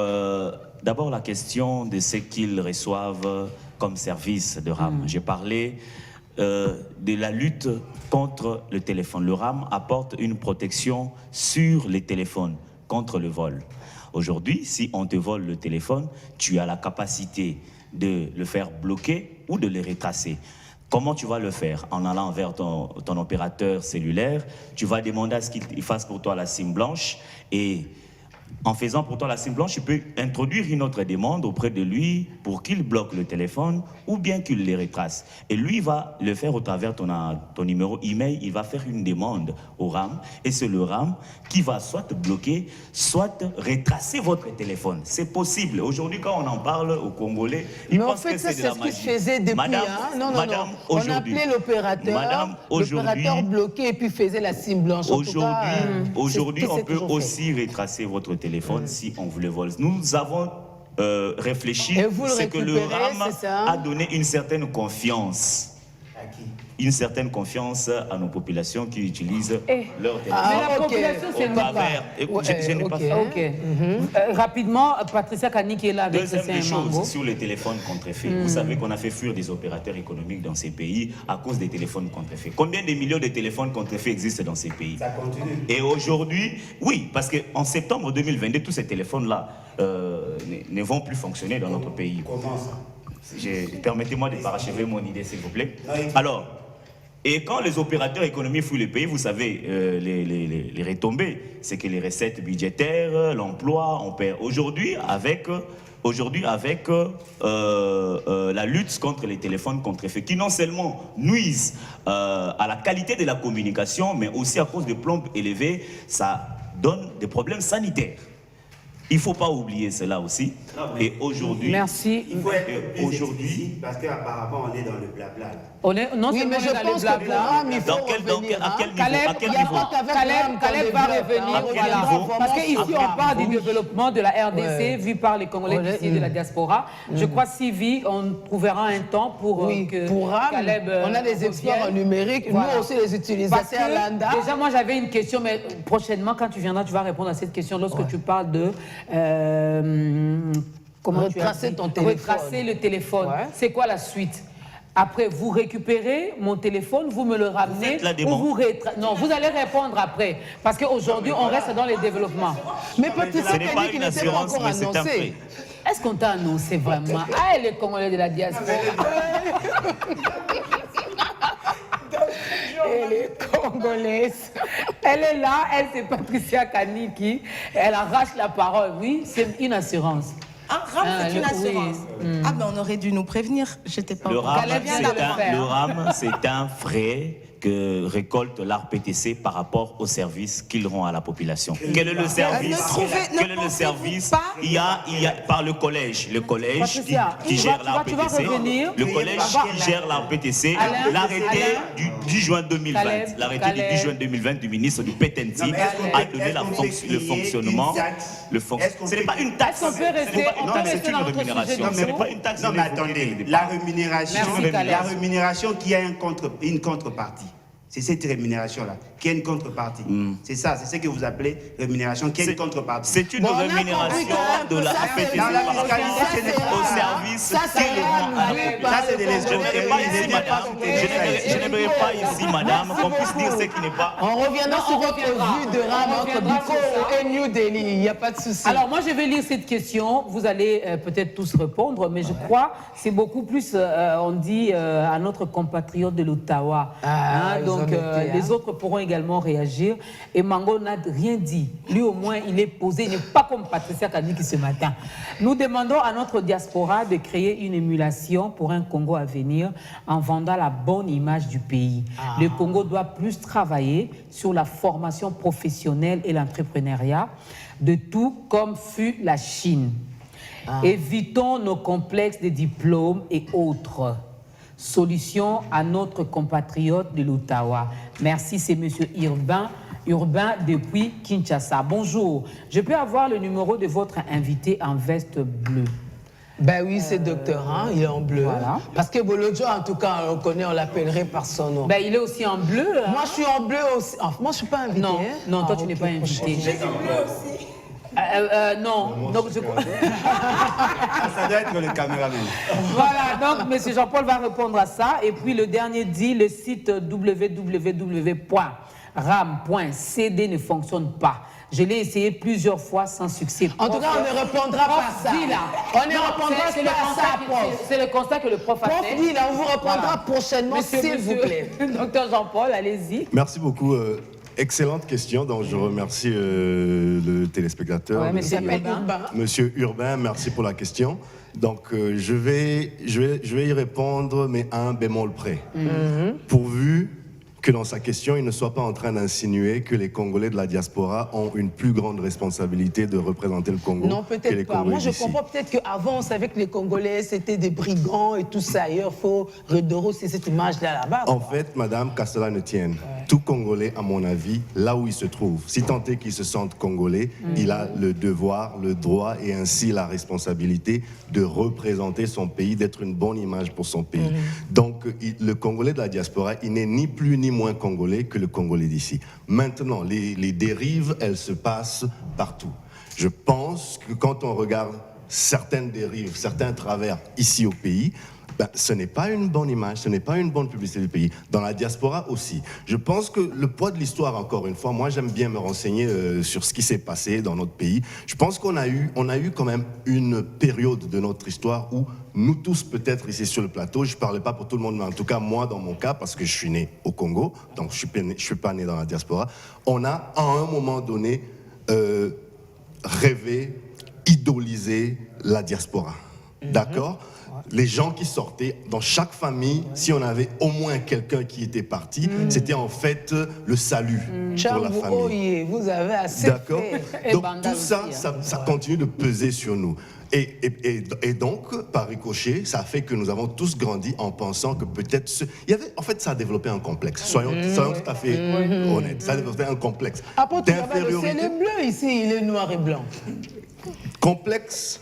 d'abord la question de ce qu'ils reçoivent comme service de RAM. J'ai parlé de la lutte contre le téléphone. Le RAM apporte une protection sur les téléphones contre le vol. Aujourd'hui, si on te vole le téléphone, tu as la capacité de le faire bloquer ou de le retracer. Comment tu vas le faire? En allant vers ton opérateur cellulaire, tu vas demander à ce qu'il fasse pour toi la SIM blanche et en faisant pour toi la SIM blanche, tu peux introduire une autre demande auprès de lui pour qu'il bloque le téléphone ou bien qu'il le retrace. Et lui va le faire au travers ton numéro email, il va faire une demande au RAM et c'est le RAM qui va soit bloquer, soit retracer votre téléphone. C'est possible. Aujourd'hui, quand on en parle aux Congolais, ils pensent que c'est de la magie. Mais en fait, ça, c'est ce qui se faisait depuis. Madame, Non. On appelait l'opérateur bloqué et puis faisait la SIM blanche. Aujourd'hui, on peut aussi retracer votre téléphone si on vous le vole. Nous avons réfléchi, c'est que le RAM a donné une certaine confiance une certaine confiance à nos populations qui utilisent leur téléphone. Mais la population, c'est Au travers. Je n'ai pas fait. Ok. Rapidement, Patricia Kani qui est là avec Deuxième des Cécile Mambo. choses, sur les téléphones contrefaits. Vous savez qu'on a fait fuir des opérateurs économiques dans ces pays à cause des téléphones contrefaits. Combien de millions de téléphones contrefaits existent dans ces pays? Ça continue. Et aujourd'hui, oui, parce qu'en septembre 2022, tous ces téléphones-là ne vont plus fonctionner dans notre pays. Comment ça? Permettez-moi de parachever mon idée, s'il vous plaît. Alors, et quand les opérateurs économiques fuient le pays, vous savez, les retombées, c'est que les recettes budgétaires, l'emploi, on perd. Aujourd'hui, avec la lutte contre les téléphones contrefaits, qui non seulement nuisent à la qualité de la communication, mais aussi à cause de plombes élevées, ça donne des problèmes sanitaires. Il ne faut pas oublier cela aussi. Et aujourd'hui... Merci. Il faut être plus explicite parce qu'apparemment on est dans le blabla. Là. On est, non Oui, seulement mais on je est dans pense le que blabla. à quel niveau? Caleb, À quel il y a niveau? Caleb va revenir, voilà. Parce qu'ici, on parle du développement de la RDC vu par les Congolais ici de la diaspora. Je crois, Sylvie, on trouvera un temps pour que pour RAM, Caleb on a des experts en revienne. numérique, Voilà. nous aussi les Parce utilisateurs que, lambda. déjà, moi, j'avais une question, mais prochainement, quand tu viendras, tu vas répondre à cette question lorsque tu parles de... comment Retracer ton téléphone. Retracer le téléphone. Ouais. C'est quoi la suite? Après, vous récupérez mon téléphone, vous me le ramenez, faites la ou demande. vous non, vous allez répondre après, parce qu'aujourd'hui, on reste dans les développements. Mais Patricia Ce n'est pas Kani qui une n'était pas assurance, encore mais c'est un annoncé. fait. Est-ce qu'on t'a annoncé vraiment? Ah, les Congolais de la diaspora. Elle est congolaise. Elle est là, elle c'est Patricia Kani qui, elle arrache la parole. Oui, c'est une assurance. Un RAM, c'est une assurance. Oui. Ah, ben on aurait dû nous prévenir. J'étais pas Le au courant. RAM, Caleb vient de le faire. le RAM, c'est un frais que récolte l'ARPTC par rapport au service qu'ils rend à la population. Quel est le service? Quel est le service? Il y a par le collège Patricia, qui gère tu vas l'ARPTC, revenir. le collège qui gère l'ARPTC, Alain, l'arrêté Alain, du 10 juin 2020, Caleb, l'arrêté du 10 juin 2020 du ministre du PETENTI a donné le fonctionnement. Ce n'est pas une taxe. Est-ce qu'on peut rester- on peut C'est rester une dans notre sujet rémunération. de Ce n'est pas une taxe. Non, mais attendez, la rémunération, Merci, Caleb. la rémunération qui a une contrepartie. C'est cette rémunération-là, qui a une contrepartie. C'est ça, c'est ce que vous appelez rémunération, qui a une contrepartie. C'est une Bon, on a rémunération compris quand de même la que ça, FPTC c'est par la rapport fiscalité, au service ça, c'est qu'ils rend à la la- population. Ça, c'est de Je n'aimerais pas ici, madame, je n'aimerais pas ici, madame, qu'on puisse dire ce qui n'est pas... On reviendra Non, sur on votre reviendra. vue de On RAM entre reviendra Biko sur ça. et New Delhi. Il n'y a pas de souci. Alors moi je vais lire cette question, vous allez peut-être tous répondre, mais je crois que c'est beaucoup plus, on dit à notre compatriote de l'Ottawa. Ils ont Donc noté, les autres pourront également réagir. Et Mango n'a rien dit. Lui au moins il est posé, il n'est pas comme Patricia Kani ce matin. Nous demandons à notre diaspora de créer une émulation pour un Congo à venir en vendant la bonne image du pays. Le Congo doit plus travailler sur la formation professionnelle et l'entrepreneuriat, de tout comme fut la Chine. Évitons nos complexes de diplômes et autres. Solution à notre compatriote de l'Ottawa. Merci, c'est M. Urbain depuis Kinshasa. Bonjour, je peux avoir le numéro de votre invité en veste bleue? Ben oui, c'est docteur, hein, il est en bleu. Voilà. Parce que Bolodjo, en tout cas, on connaît, on l'appellerait par son nom. Ben, il est aussi en bleu. Hein? Moi, je suis en bleu aussi. Ah, moi, je ne suis pas invitée. Non, hein. non, toi, tu ok, n'es pas invité. prochaine. Non, donc je... Ça doit être le caméraman. Voilà, donc M. Jean-Paul va répondre à ça. Et puis le dernier dit, le site www.ram.cd ne fonctionne pas. Je l'ai essayé plusieurs fois sans succès. En tout cas, on ne répondra pas à ça. Dit là. On ne répondra C'est pas à ça, prof. C'est le constat que le prof a Prof fait. dit, là, on vous répondra Voilà. prochainement, s'il vous plaît. Docteur Jean-Paul, allez-y. Merci beaucoup. Excellente question, donc je remercie le téléspectateur. Ouais, mais c'est Urbain. Monsieur Urbain, merci pour la question. Donc je vais y répondre, mais à un bémol près. Pourvu que dans sa question, il ne soit pas en train d'insinuer que les Congolais de la diaspora ont une plus grande responsabilité de représenter le Congo Non, que les peut-être pas. Congolais Moi, je d'ici. comprends peut-être qu'avant, on savait que les Congolais, c'était des brigands et tout ça. Il faut redorer aussi cette image-là là-bas. En fait, madame, qu'à cela ne tienne, tout Congolais, à mon avis, là où il se trouve, si tant est qu'il se sente Congolais, il a le devoir, le droit et ainsi la responsabilité de représenter son pays, d'être une bonne image pour son pays. Donc, le Congolais de la diaspora, il n'est ni plus ni moins Congolais que le Congolais d'ici. Maintenant, les dérives, elles se passent partout. Je pense que quand on regarde certaines dérives, certains travers ici au pays, ce n'est pas une bonne image, ce n'est pas une bonne publicité du pays. Dans la diaspora aussi. Je pense que le poids de l'histoire, encore une fois, moi j'aime bien me renseigner sur ce qui s'est passé dans notre pays. Je pense qu'on a eu quand même une période de notre histoire où nous tous peut-être ici sur le plateau, je ne parlais pas pour tout le monde, mais en tout cas moi dans mon cas, parce que je suis né au Congo, donc je ne suis pas né dans la diaspora, on a à un moment donné rêvé, idolisé la diaspora. D'accord ? Les gens qui sortaient, dans chaque famille, si on avait au moins quelqu'un qui était parti, c'était en fait le salut pour la famille. Vous avez assez D'accord. fait. Donc tout ça, ça continue de peser sur nous. Et donc, par ricochet, ça fait que nous avons tous grandi en pensant que peut-être... En fait, ça a développé un complexe. Soyons tout à fait honnêtes. Ça a développé un complexe d'infériorité. C'est le bleu ici, il est noir et blanc. Complexe...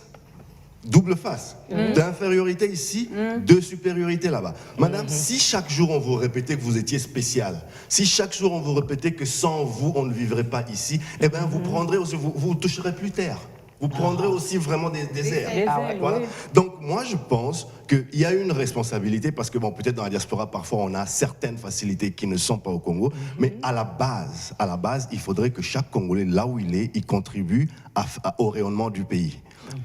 double face, d'infériorité ici, de supériorité là-bas. Madame, si chaque jour on vous répétait que vous étiez spécial, si chaque jour on vous répétait que sans vous on ne vivrait pas ici, eh bien vous prendrez aussi, vous toucherez plus terre. Vous prendrez aussi vraiment des airs. Voilà. Donc moi je pense qu'il y a une responsabilité parce que bon, peut-être dans la diaspora parfois on a certaines facilités qui ne sont pas au Congo, mais à la base, il faudrait que chaque Congolais là où il est, il contribue au rayonnement du pays.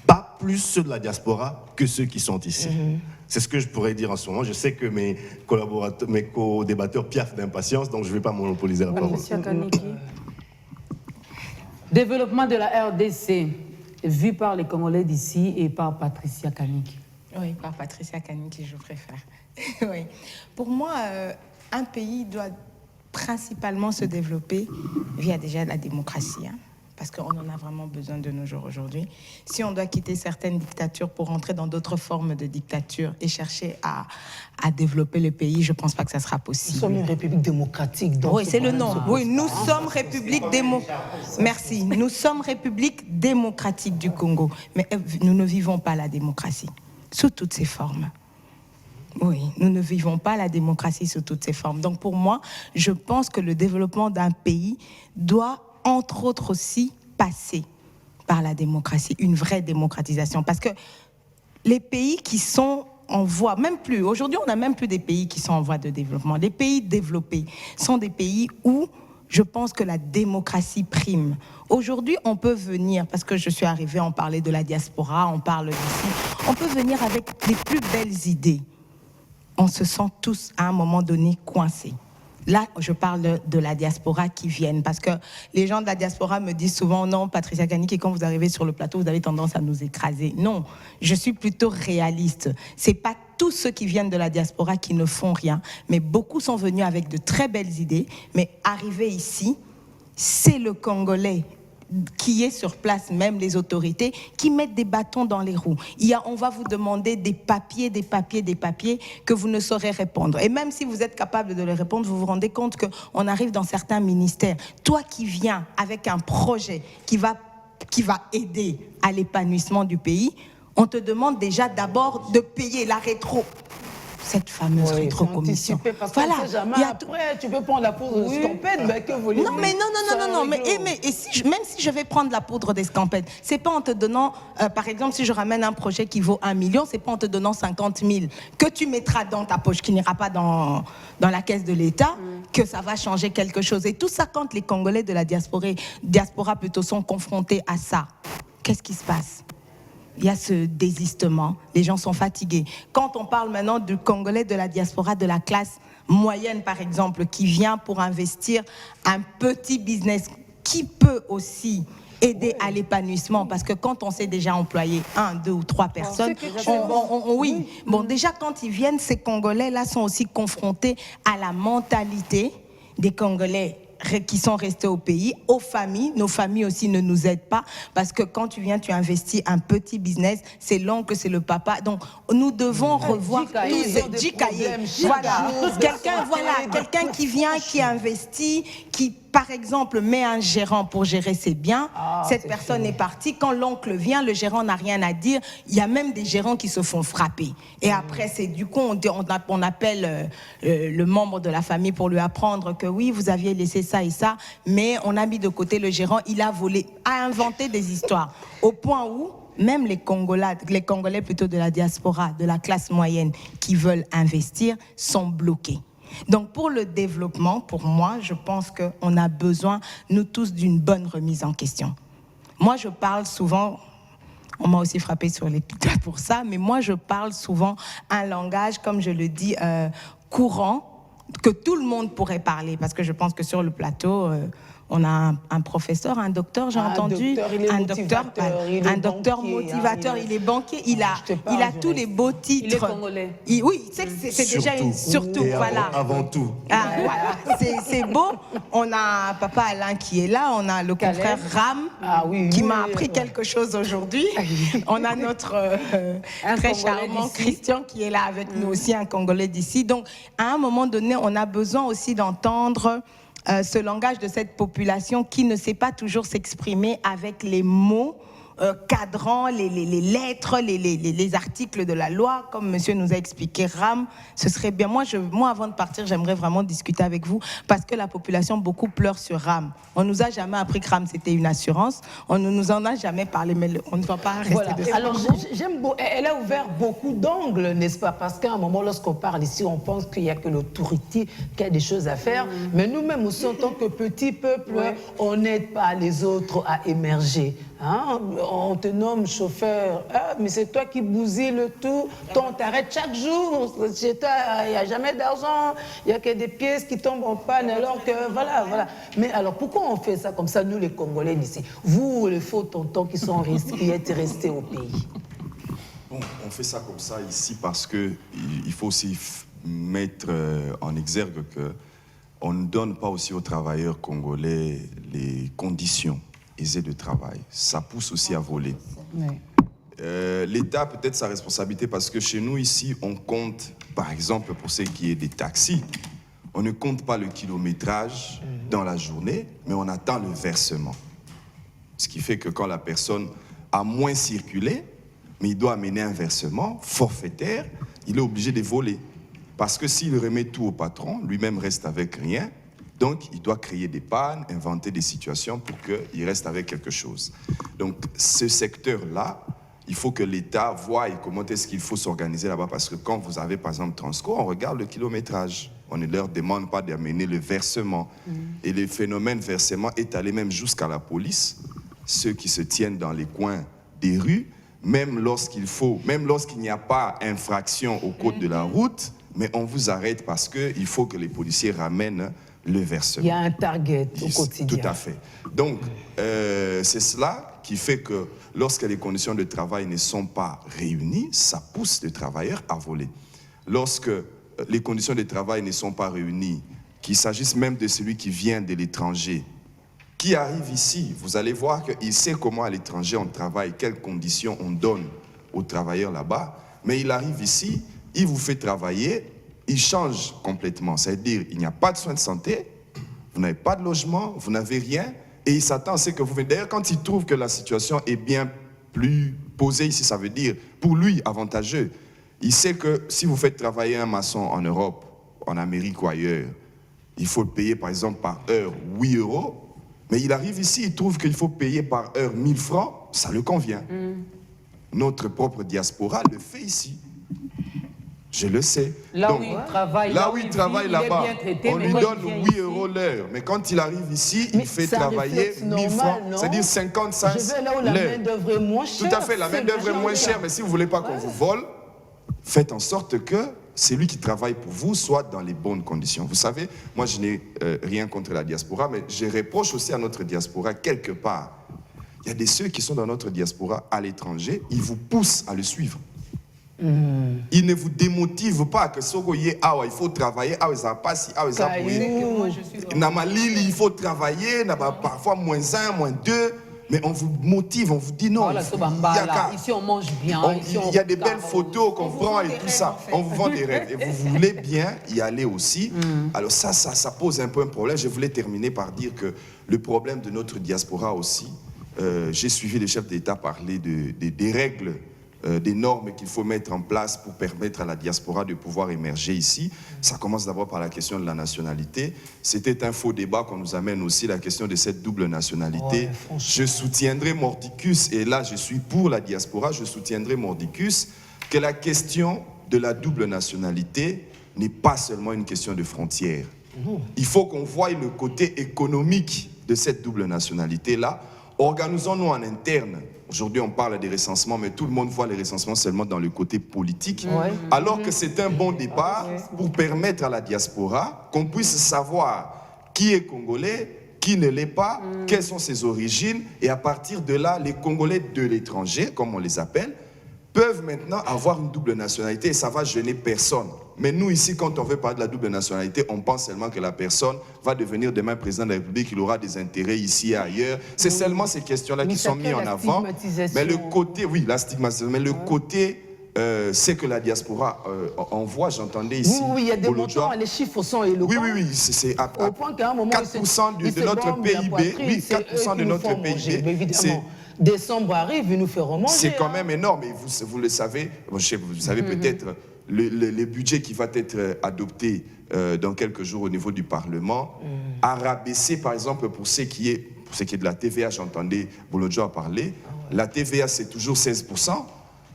Pas plus ceux de la diaspora que ceux qui sont ici. C'est ce que je pourrais dire en ce moment. Je sais que mes co-débatteurs piaffent d'impatience, donc je ne vais pas monopoliser la parole. Développement de la RDC, vu par les Congolais d'ici et par Patricia Kaniki. Oui, par Patricia Kaniki, je préfère. Oui. Pour moi, un pays doit principalement se développer via déjà la démocratie. Parce qu'on en a vraiment besoin de nos jours aujourd'hui. Si on doit quitter certaines dictatures pour entrer dans d'autres formes de dictature et chercher à développer le pays, je ne pense pas que ça sera possible. Nous sommes une république démocratique. Donc oui, c'est le nom. Oui, nous sommes république démocratique. Merci. Nous sommes république démocratique du Congo. Mais nous ne vivons pas la démocratie sous toutes ses formes. Oui, nous ne vivons pas la démocratie sous toutes ses formes. Donc pour moi, je pense que le développement d'un pays doit entre autres aussi passer par la démocratie, une vraie démocratisation. Parce que les pays qui sont en voie, même plus, aujourd'hui on n'a même plus des pays qui sont en voie de développement. Les pays développés sont des pays où je pense que la démocratie prime. Aujourd'hui on peut venir, parce que je suis arrivée, on parlait de la diaspora, on parle d'ici, on peut venir avec les plus belles idées. On se sent tous à un moment donné coincés. Là, je parle de la diaspora qui viennent, parce que les gens de la diaspora me disent souvent, non, Patricia Kaniki, quand vous arrivez sur le plateau, vous avez tendance à nous écraser. Non, je suis plutôt réaliste. C'est pas tous ceux qui viennent de la diaspora qui ne font rien, mais beaucoup sont venus avec de très belles idées, mais arrivés ici, c'est le Congolais qui est sur place, même les autorités, qui mettent des bâtons dans les roues. On va vous demander des papiers que vous ne saurez répondre. Et même si vous êtes capable de les répondre, vous vous rendez compte qu'on arrive dans certains ministères. Toi qui viens avec un projet qui va aider à l'épanouissement du pays, on te demande déjà d'abord de payer la rétro. Cette fameuse rétrocommission. Voilà. Après, tu peux prendre la poudre d'escampette, mais que vous non, mais non. Mais même si je vais prendre la poudre d'escampette, c'est pas en te donnant, par exemple, si je ramène un projet qui vaut 1 million, c'est pas en te donnant 50 000 que tu mettras dans ta poche, qui n'ira pas dans la caisse de l'État, que ça va changer quelque chose. Et tout ça, quand les Congolais de la diaspora plutôt sont confrontés à ça, qu'est-ce qui se passe ? Il y a ce désistement, les gens sont fatigués. Quand on parle maintenant du Congolais de la diaspora, de la classe moyenne par exemple, qui vient pour investir un petit business qui peut aussi aider à l'épanouissement, parce que quand on sait déjà employer 1, 2 ou 3 personnes, déjà quand ils viennent, ces Congolais-là sont aussi confrontés à la mentalité des Congolais qui sont restés au pays, aux familles. Nos familles aussi ne nous aident pas parce que quand tu viens, tu investis un petit business, c'est l'oncle, c'est le papa. Donc, nous devons revoir tous ces cahiers. Voilà, quelqu'un qui vient, qui investit, qui, par exemple, met un gérant pour gérer ses biens. Cette personne est partie. Quand l'oncle vient, le gérant n'a rien à dire. Il y a même des gérants qui se font frapper. Et après, c'est du coup, on appelle le membre de la famille pour lui apprendre que oui, vous aviez laissé ça et ça, mais on a mis de côté le gérant, il a volé, a inventé des histoires. Au point où même les Congolais plutôt de la diaspora, de la classe moyenne, qui veulent investir, sont bloqués. Donc pour le développement, pour moi, je pense qu'on a besoin, nous tous, d'une bonne remise en question. Moi, je parle souvent, on m'a aussi frappé sur les doigts pour ça, mais moi, je parle souvent un langage, comme je le dis, courant, que tout le monde pourrait parler, parce que je pense que sur le plateau, on a un professeur, un docteur, j'ai entendu, un docteur motivateur, il est banquier, il a tous les beaux titres. Il est congolais. Oui, c'est déjà surtout, voilà. Avant tout. Voilà, c'est beau. On a papa Alain qui est là, on a le confrère Ram qui m'a appris quelque chose aujourd'hui. On a notre très charmant Christian qui est là avec nous aussi, un Congolais d'ici. Donc, à un moment donné, on a besoin aussi d'entendre ce langage de cette population qui ne sait pas toujours s'exprimer avec les mots cadrant, les lettres, les articles de la loi, comme monsieur nous a expliqué, RAM, ce serait bien. Moi, avant de partir, j'aimerais vraiment discuter avec vous, parce que la population, beaucoup pleure sur RAM. On ne nous a jamais appris que RAM, c'était une assurance. On ne nous en a jamais parlé, mais on ne va pas rester dessus. Alors, j'aime beaucoup. Elle a ouvert beaucoup d'angles, n'est-ce pas? Parce qu'à un moment, lorsqu'on parle ici, on pense qu'il n'y a que l'autorité qui a des choses à faire. Mais nous-mêmes aussi, en tant que petit peuple, on n'aide pas les autres à émerger. Hein? On te nomme chauffeur, mais c'est toi qui bousille le tout, on t'arrête chaque jour, chez toi il n'y a jamais d'argent, il n'y a que des pièces qui tombent en panne, alors que voilà. Mais alors pourquoi on fait ça comme ça, nous les Congolais d'ici? Vous, les faux tontons qui êtes restés au pays? Bon, on fait ça comme ça ici parce qu'il faut aussi mettre en exergue qu'on ne donne pas aussi aux travailleurs congolais les conditions de travail. Ça pousse aussi à voler. Oui. L'État a peut-être sa responsabilité parce que chez nous ici, on compte, par exemple, pour ce qui est des taxis, on ne compte pas le kilométrage dans la journée, mais on attend le versement. Ce qui fait que quand la personne a moins circulé, mais il doit amener un versement forfaitaire, il est obligé de voler. Parce que s'il remet tout au patron, lui-même reste avec rien. Donc, il doit créer des pannes, inventer des situations pour qu'il reste avec quelque chose. Donc, ce secteur-là, il faut que l'État voie comment est-ce qu'il faut s'organiser là-bas. Parce que quand vous avez, par exemple, Transco, on regarde le kilométrage. On ne leur demande pas d'amener le versement. Et le phénomène versement est allé même jusqu'à la police. Ceux qui se tiennent dans les coins des rues, même lorsqu'il n'y a pas infraction au code de la route, mais on vous arrête parce qu'il faut que les policiers ramènent le versement. Il y a un target au quotidien. Tout à fait. Donc, c'est cela qui fait que lorsque les conditions de travail ne sont pas réunies, ça pousse le travailleur à voler. Lorsque les conditions de travail ne sont pas réunies, qu'il s'agisse même de celui qui vient de l'étranger, qui arrive ici, vous allez voir qu'il sait comment à l'étranger on travaille, quelles conditions on donne aux travailleurs là-bas, mais il arrive ici, il vous fait travailler, il change complètement. C'est-à-dire, il n'y a pas de soins de santé, vous n'avez pas de logement, vous n'avez rien, et il s'attend à ce que vous venez. D'ailleurs, quand il trouve que la situation est bien plus posée ici, ça veut dire, pour lui, avantageux. Il sait que si vous faites travailler un maçon en Europe, en Amérique ou ailleurs, il faut le payer, par exemple, par heure 8 €, mais il arrive ici, il trouve qu'il faut payer par heure 1000 francs, ça le convient. Notre propre diaspora le fait ici. Je le sais. Là où il travaille, là-bas, on lui donne 8 € l'heure. Mais quand il arrive ici, il fait travailler 1000 francs, c'est-à-dire 55 l'heure. Je vais là où la main-d'œuvre est moins chère. Tout à fait, la main-d'œuvre est moins chère, mais si vous ne voulez pas qu'on vous vole, faites en sorte que celui qui travaille pour vous soit dans les bonnes conditions. Vous savez, moi je n'ai rien contre la diaspora, mais je reproche aussi à notre diaspora quelque part. Il y a ceux qui sont dans notre diaspora à l'étranger, ils vous poussent à le suivre. Il ne vous démotive pas que il faut travailler, ça passe, ça il faut travailler, parfois -1, -2, mais on vous motive, on vous dit non. Ici on mange bien. Il y a des belles photos qu'on prend et tout ça. On vous vend des rêves. Et vous voulez bien y aller aussi. Alors ça pose un peu un problème. Je voulais terminer par dire que le problème de notre diaspora aussi, j'ai suivi les chefs d'État parler des règles, des normes qu'il faut mettre en place pour permettre à la diaspora de pouvoir émerger ici. Ça commence d'abord par la question de la nationalité. C'était un faux débat qu'on nous amène aussi, la question de cette double nationalité. Je soutiendrai Mordicus, et là je suis pour la diaspora, je soutiendrai Mordicus, que la question de la double nationalité n'est pas seulement une question de frontières. Il faut qu'on voie le côté économique de cette double nationalité-là. Organisons-nous en interne. Aujourd'hui, on parle des recensements, mais tout le monde voit les recensements seulement dans le côté politique. Alors que c'est un bon départ pour permettre à la diaspora qu'on puisse savoir qui est congolais, qui ne l'est pas, quelles sont ses origines. Et à partir de là, les Congolais de l'étranger, comme on les appelle, peuvent maintenant avoir une double nationalité et ça va gêner personne. Mais nous, ici, quand on veut parler de la double nationalité, on pense seulement que la personne va devenir demain président de la République, il aura des intérêts ici et ailleurs. C'est seulement ces questions-là qui sont mises en avant. Mais le côté, oui, la stigmatisation, mais le côté, c'est que la diaspora envoie, j'entendais ici. Oui, il y a des montants, les chiffres sont éloquents. Oui, c'est à au point qu'à un moment, 4% de notre PIB. Oui, 4% de notre PIB. Évidemment. Décembre arrive, il nous fait remonter. C'est quand même énorme. Et vous le savez, vous savez peut-être le budget qui va être adopté dans quelques jours au niveau du Parlement a rabaissé, par exemple, pour ce qui est de la TVA, j'entendais Bolodjo parler. La TVA, c'est toujours 16%.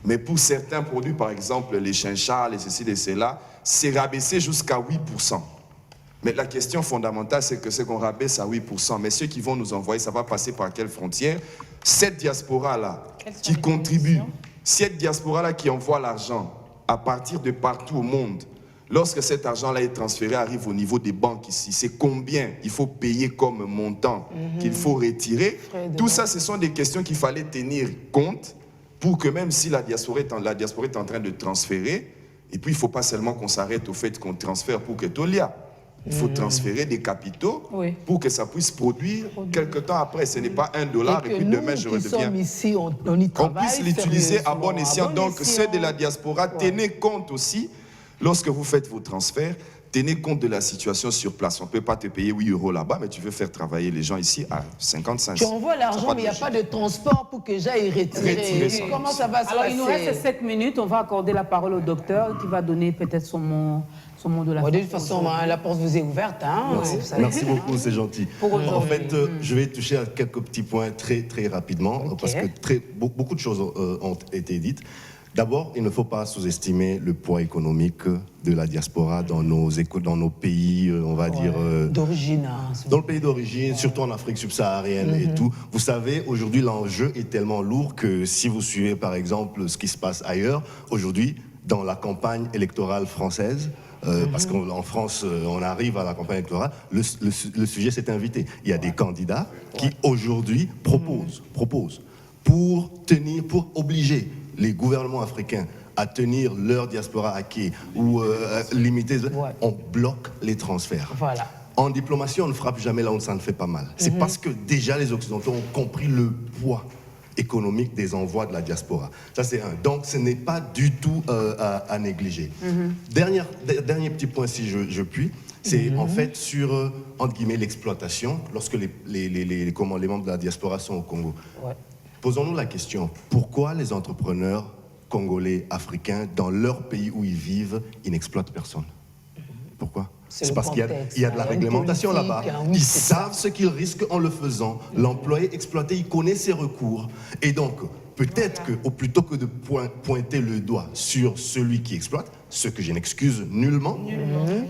Mais pour certains produits, par exemple, les chinchas, les ceci, les cela, c'est rabaissé jusqu'à 8%. Mais la question fondamentale, c'est que c'est qu'on rabaisse à 8%. Mais ceux qui vont nous envoyer, ça va passer par quelle frontière? Cette diaspora-là qui contribue, cette diaspora-là qui envoie l'argent à partir de partout au monde, lorsque cet argent-là est transféré, arrive au niveau des banques ici, c'est combien il faut payer comme montant qu'il faut retirer? Tout ça, ce sont des questions qu'il fallait tenir compte pour que même si la diaspora est en train de transférer, et puis il ne faut pas seulement qu'on s'arrête au fait qu'on transfère pour que Tolia. Il faut transférer des capitaux pour que ça puisse produire quelque temps après. Ce n'est pas $1 et puis demain je redeviens. Ici, on y travaille. Qu'on puisse l'utiliser à bon escient. Donc ceux de la diaspora, tenez compte aussi, lorsque vous faites vos transferts, tenez compte de la situation sur place. On ne peut pas te payer 8 € là-bas, mais tu veux faire travailler les gens ici à 55. Tu envoies l'argent, mais il n'y a pas de transport pour que j'aille retirer. Comment ça va se passer? Alors, il nous reste 7 minutes. On va accorder la parole au docteur qui va donner peut-être son mot de la fin. De toute façon, la porte vous est ouverte. Merci beaucoup, c'est gentil. En fait, je vais toucher à quelques petits points très, très rapidement, parce que beaucoup de choses ont été dites. D'abord, il ne faut pas sous-estimer le poids économique de la diaspora dans nos pays, on va dire... d'origine. Dans le pays d'origine, surtout en Afrique subsaharienne et tout. Vous savez, aujourd'hui, l'enjeu est tellement lourd que si vous suivez, par exemple, ce qui se passe ailleurs, aujourd'hui, dans la campagne électorale française, parce qu'en France, on arrive à la campagne électorale, le sujet s'est invité. Il y a des candidats qui, aujourd'hui, proposent pour obliger les gouvernements africains à tenir leur diaspora acquis ou limiter, on bloque les transferts. Voilà. En diplomatie, on ne frappe jamais là où ça ne fait pas mal. C'est parce que déjà les Occidentaux ont compris le poids économique des envois de la diaspora. Ça, c'est un. Donc, ce n'est pas du tout à négliger. Dernier petit point, si je puis, c'est en fait sur, entre guillemets, l'exploitation lorsque les membres de la diaspora sont au Congo. Posons-nous la question, pourquoi les entrepreneurs congolais, africains, dans leur pays où ils vivent, ils n'exploitent personne? Pourquoi? C'est parce qu'il y a de la réglementation là-bas. Ils savent ce qu'ils risquent en le faisant. L'employé exploité, il connaît ses recours. Et donc, peut-être que, plutôt que de pointer le doigt sur celui qui exploite, ce que je n'excuse nullement,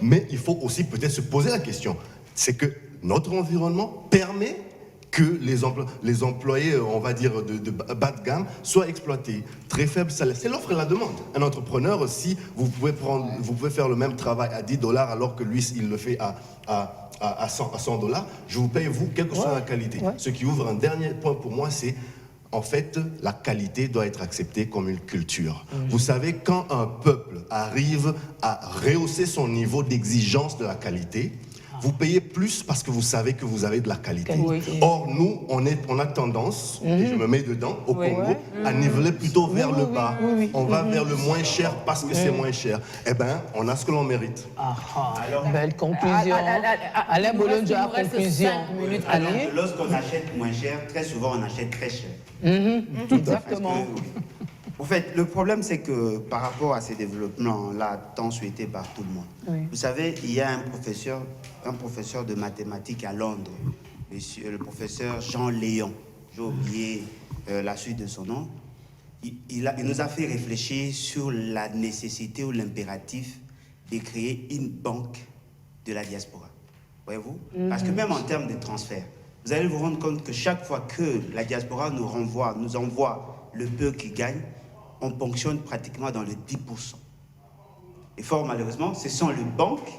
mais il faut aussi peut-être se poser la question. C'est que notre environnement permet que les employés, on va dire, de bas de gamme, soient exploités. Très faible salaire. C'est l'offre et la demande. Un entrepreneur aussi, vous pouvez faire le même travail à $10 alors que lui, il le fait à $100. Je vous paye, vous, quelle que soit la qualité. Ce qui ouvre un dernier point pour moi, c'est en fait, la qualité doit être acceptée comme une culture. Vous savez, quand un peuple arrive à rehausser son niveau d'exigence de la qualité, vous payez plus parce que vous savez que vous avez de la qualité. Or, nous, on a tendance, et je me mets dedans, au Congo, à niveler plutôt vers le bas. On va vers le moins cher parce que c'est moins cher. Eh bien, on a ce que l'on mérite. Belle conclusion. Alain Bolonja, conclusion. Alors, lorsqu'on achète moins cher, très souvent, on achète très cher. Exactement. En fait, le problème, c'est que par rapport à ces développements-là, tant souhaités par tout le monde, vous savez, il y a un professeur de mathématiques à Londres, le professeur Jean Léon. J'ai oublié la suite de son nom. Il nous a fait réfléchir sur la nécessité ou l'impératif de créer une banque de la diaspora. Voyez-vous? Parce que même en termes de transfert, vous allez vous rendre compte que chaque fois que la diaspora nous envoie le peu qu'il gagne, on ponctionne pratiquement dans le 10%. Et fort malheureusement, ce sont les banques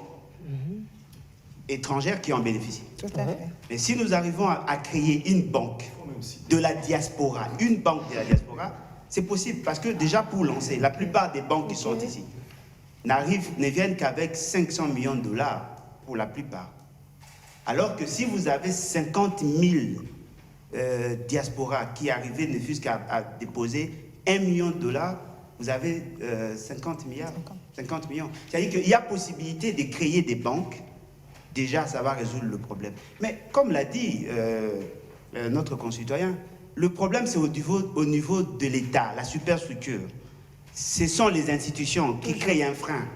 étrangères qui en bénéficient. Tout à fait. Mais si nous arrivons à créer une banque de la diaspora, c'est possible parce que déjà pour lancer, la plupart des banques qui sont ici ne viennent qu'avec 500 millions de dollars pour la plupart. Alors que si vous avez 50 000 diasporas qui arrivaient ne fût-ce qu'à déposer 1 million de dollars, vous avez 50 milliards, 50 millions. C'est-à-dire qu'il y a possibilité de créer des banques. Déjà, ça va résoudre le problème. Mais comme l'a dit notre concitoyen, le problème, c'est au niveau de l'État, la superstructure. Ce sont les institutions qui créent un frein.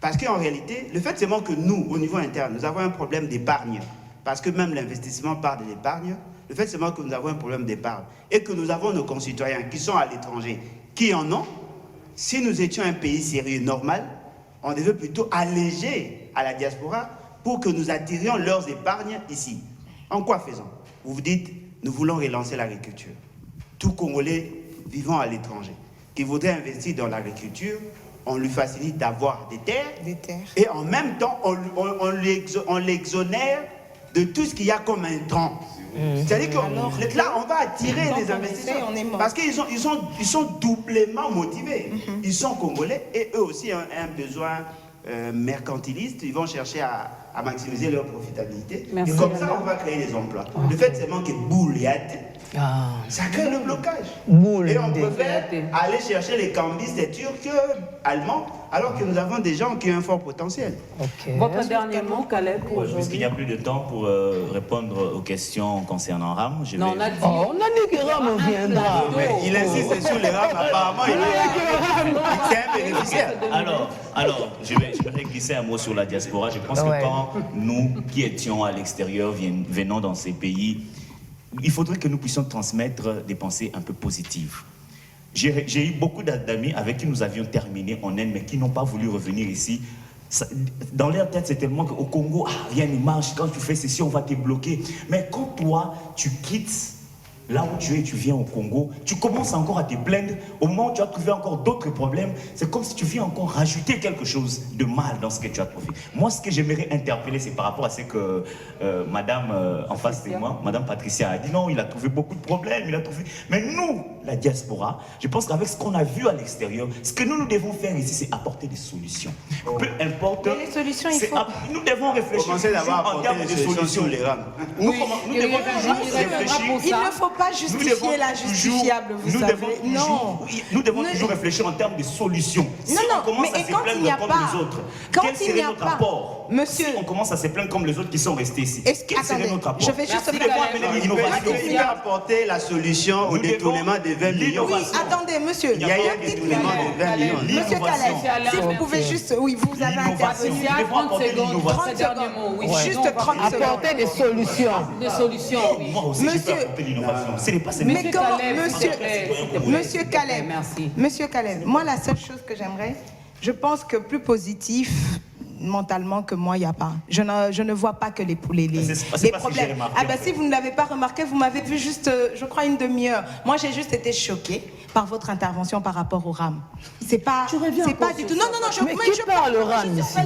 Parce qu'en réalité, le fait seulement que nous, au niveau interne, nous avons un problème d'épargne. Parce que même l'investissement part de l'épargne. Le fait seulement que nous avons un problème d'épargne et que nous avons nos concitoyens qui sont à l'étranger, qui en ont, si nous étions un pays sérieux, normal, on devait plutôt alléger à la diaspora pour que nous attirions leurs épargnes ici. En quoi faisons? Vous vous dites, nous voulons relancer l'agriculture. Tout Congolais vivant à l'étranger, qui voudrait investir dans l'agriculture, on lui facilite d'avoir des terres. Et en même temps, on l'exonère de tout ce qu'il y a comme intrant. C'est-à-dire que là, on va attirer les investisseurs parce qu'ils sont doublement motivés. Ils sont congolais et eux aussi ont un besoin mercantiliste. Ils vont chercher à maximiser leur profitabilité. Merci. Et comme ça, on va créer des emplois. Le fait seulement que boule et ça crée le blocage. Et on préfère aller chercher les cambistes turcs, allemands, alors que nous avons des gens qui ont un fort potentiel. Votre dernier mot, Caleb, pour aujourd'hui. Puisqu'il n'y a plus de temps pour répondre aux questions concernant RAM, on a dit que RAM viendra. Mais il insiste sur les RAM, apparemment, c'est un bénéficiaire. Alors, je vais glisser un mot sur la diaspora. Je pense que quand nous, qui étions à l'extérieur, venons dans ces pays, il faudrait que nous puissions transmettre des pensées un peu positives. J'ai eu beaucoup d'amis avec qui nous avions terminé en Inde, mais qui n'ont pas voulu revenir ici. Dans leur tête, c'est tellement qu'au Congo, rien ne marche. Quand tu fais ceci, on va te bloquer. Mais quand toi, tu quittes là où tu es, tu viens au Congo, tu commences encore à te plaindre. Au moment où tu as trouvé encore d'autres problèmes, c'est comme si tu viens encore rajouter quelque chose de mal dans ce que tu as trouvé. Moi, ce que j'aimerais interpeller, c'est par rapport à ce que madame en face de moi, madame Patricia a dit. Non, il a trouvé beaucoup de problèmes, Mais nous, la diaspora, je pense qu'avec ce qu'on a vu à l'extérieur, ce que nous devons faire ici, c'est apporter des solutions. Peu importe. Mais les solutions, il faut... Nous devons réfléchir en termes de solutions. Il ne faut pas justifier la justifiable, vous savez. Nous devons toujours réfléchir en termes de solutions. Si on commence à se plaindre comme les autres, quel serait notre apport? Monsieur, si on commence à se plaindre comme les autres qui sont restés ici, quel serait notre apport? Je vais juste Il va apporter la solution au détournement des 20 millions. Oui, attendez, monsieur. Il y a eu un détournement de 20 millions. Monsieur Caleb, si vous pouvez juste... Oui, vous avez intervenu. 30 secondes. 30 secondes. Juste 30 secondes. Apporter des solutions. Des solutions, oui. Moi aussi, je peux apporter l'innovation. Ce n'est pas Mais comment, Caleb, monsieur Caleb, merci. Monsieur Caleb, moi la seule chose que j'aimerais, je pense que plus positif mentalement que moi, il n'y a pas. Je ne vois pas que les problèmes. Si vous ne l'avez pas remarqué, vous m'avez vu juste, je crois, une demi-heure. Moi, j'ai juste été choquée par votre intervention par rapport au RAM. C'est pas du tout. Non, je parle au RAM ici.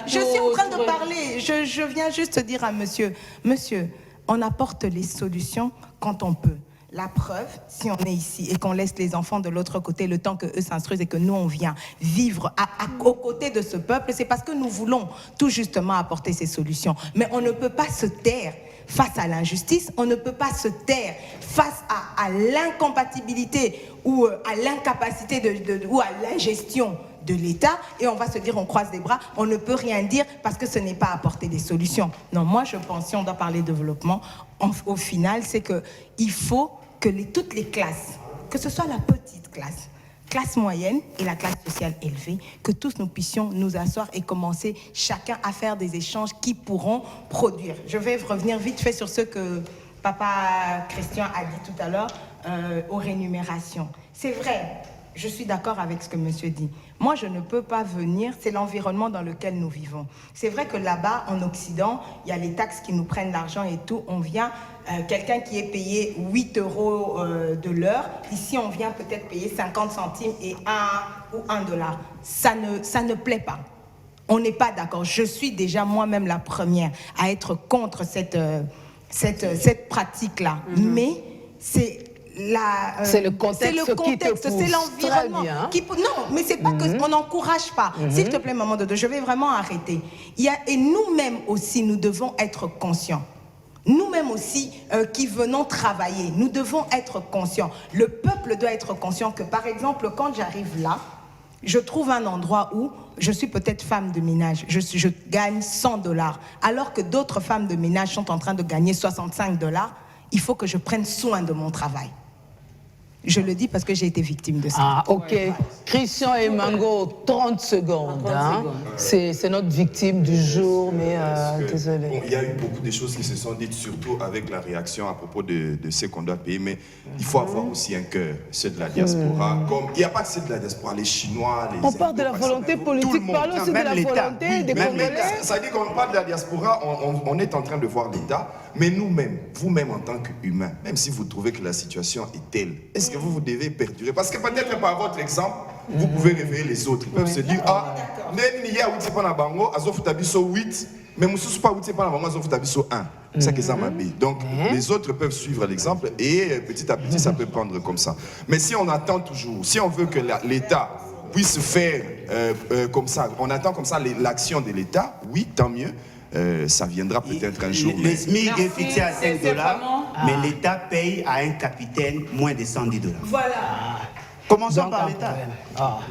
Je suis en train de parler. Je viens juste dire à monsieur, on apporte les solutions quand on peut. La preuve, si on est ici et qu'on laisse les enfants de l'autre côté le temps qu'eux s'instruisent et que nous, on vient vivre aux côtés de ce peuple, c'est parce que nous voulons tout justement apporter ces solutions. Mais on ne peut pas se taire face à l'injustice, on ne peut pas se taire face à l'incompatibilité ou à l'incapacité ou à l'ingestion de l'État, et on va se dire, on croise les bras, on ne peut rien dire parce que ce n'est pas apporter des solutions. Non, moi je pense, si on doit parler de développement, au final, c'est qu'il faut que toutes les classes, que ce soit la petite classe moyenne et la classe sociale élevée, que tous nous puissions nous asseoir et commencer chacun à faire des échanges qui pourront produire. Je vais revenir vite fait sur ce que Papa Christian a dit tout à l'heure, aux rémunérations. C'est vrai, je suis d'accord avec ce que monsieur dit. Moi, je ne peux pas venir, c'est l'environnement dans lequel nous vivons. C'est vrai que là-bas, en Occident, il y a les taxes qui nous prennent l'argent et tout. On vient, quelqu'un qui est payé 8 € de l'heure, ici, on vient peut-être payer 50 centimes et 1 dollar. Ça ne plaît pas. On n'est pas d'accord. Je suis déjà moi-même la première à être contre cette pratique-là. Mais c'est... c'est le contexte, c'est l'environnement. Non, mais c'est pas qu'on n'encourage pas. S'il te plaît, maman Dodo, je vais vraiment arrêter. Et nous-mêmes aussi, nous devons être conscients. Nous-mêmes aussi, qui venons travailler, nous devons être conscients. Le peuple doit être conscient que, par exemple, quand j'arrive là, je trouve un endroit où je suis peut-être femme de ménage, je gagne 100 $, alors que d'autres femmes de ménage sont en train de gagner 65 $. Il faut que je prenne soin de mon travail. Je le dis parce que j'ai été victime de ça. Ah, ok. Christian et Mango, 30 secondes. Hein. C'est notre victime du jour, mais désolé. Bon, il y a eu beaucoup de choses qui se sont dites, surtout avec la réaction à propos de ce qu'on doit payer, mais il faut avoir aussi un cœur, c'est de la diaspora. Comme, il n'y a pas que c'est de la diaspora, les Chinois, les... On parle de la volonté politique, parlons aussi de la volonté des Congolais. Ça veut dire qu'on parle de la diaspora, on est en train de voir l'État, mais nous-mêmes, vous-même en tant qu'humains, même si vous trouvez que la situation est telle, est-ce que vous devez perdurer? Parce que peut-être par votre exemple, vous pouvez réveiller les autres. Ils peuvent se dire, ah, même il y a 8 pas na bango, azof tabiso 8, mais moussous pas 8 pas na bango, azof tabiso 1. C'est ça que ça m'a dit. Donc, les autres peuvent suivre l'exemple et petit à petit, ça peut prendre comme ça. Mais si on attend toujours, si on veut que l'État puisse faire comme ça, on attend comme ça l'action de l'État, oui, tant mieux. Ça viendra peut-être un jour. Le SMIC est fixé à 5 $, mais l'État paye à un capitaine moins de 110 $. Voilà. Commençons par l'État.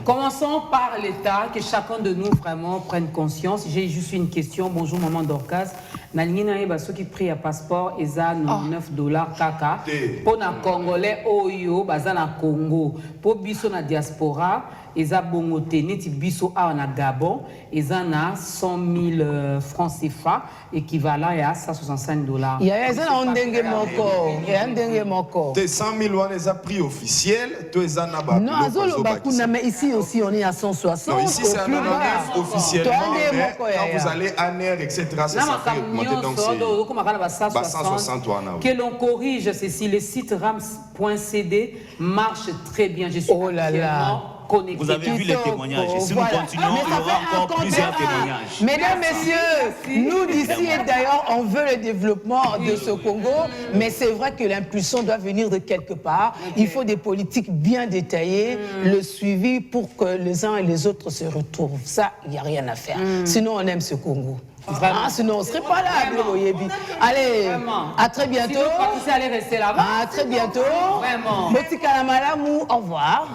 Commençons par l'État, que chacun de nous vraiment prenne conscience. J'ai juste une question. Bonjour, maman Dorcas. Ceux qui prient à passeport, ils ont 99 $ kaka. Pour les Congolais, Oyo, Bazana Congo. Pour biso na diaspora, ils ont bongote. Neti biso a na Gabon, ils ont 100 000 francs CFA, équivalent à 165 $. Il y a un dengue moko. 100 000 les a prix officiels, tous les ans non, mais ici aussi on est à 160. Non, ici c'est un officiellement, mais quand vous allez à NER, etc., ça fait augmenter, donc c'est 160. Que l'on corrige ceci, le site rams.cd marche très bien. Je suis connecté. Vous avez vu les témoignages. Et si nous continuons, il y aura encore plusieurs témoignages. Mesdames, messieurs, nous d'ici, et d'ailleurs, on veut le développement de ce Congo, mais c'est vrai que l'impulsion doit venir de quelque part. Il faut des politiques bien détaillées, le suivi pour que les uns et les autres se retrouvent. Ça, il n'y a rien à faire. Sinon, on aime ce Congo. Vraiment, sinon on ne serait pas là. Allez, à très bientôt. Allez rester là-bas. À très bientôt. Vraiment. Au revoir.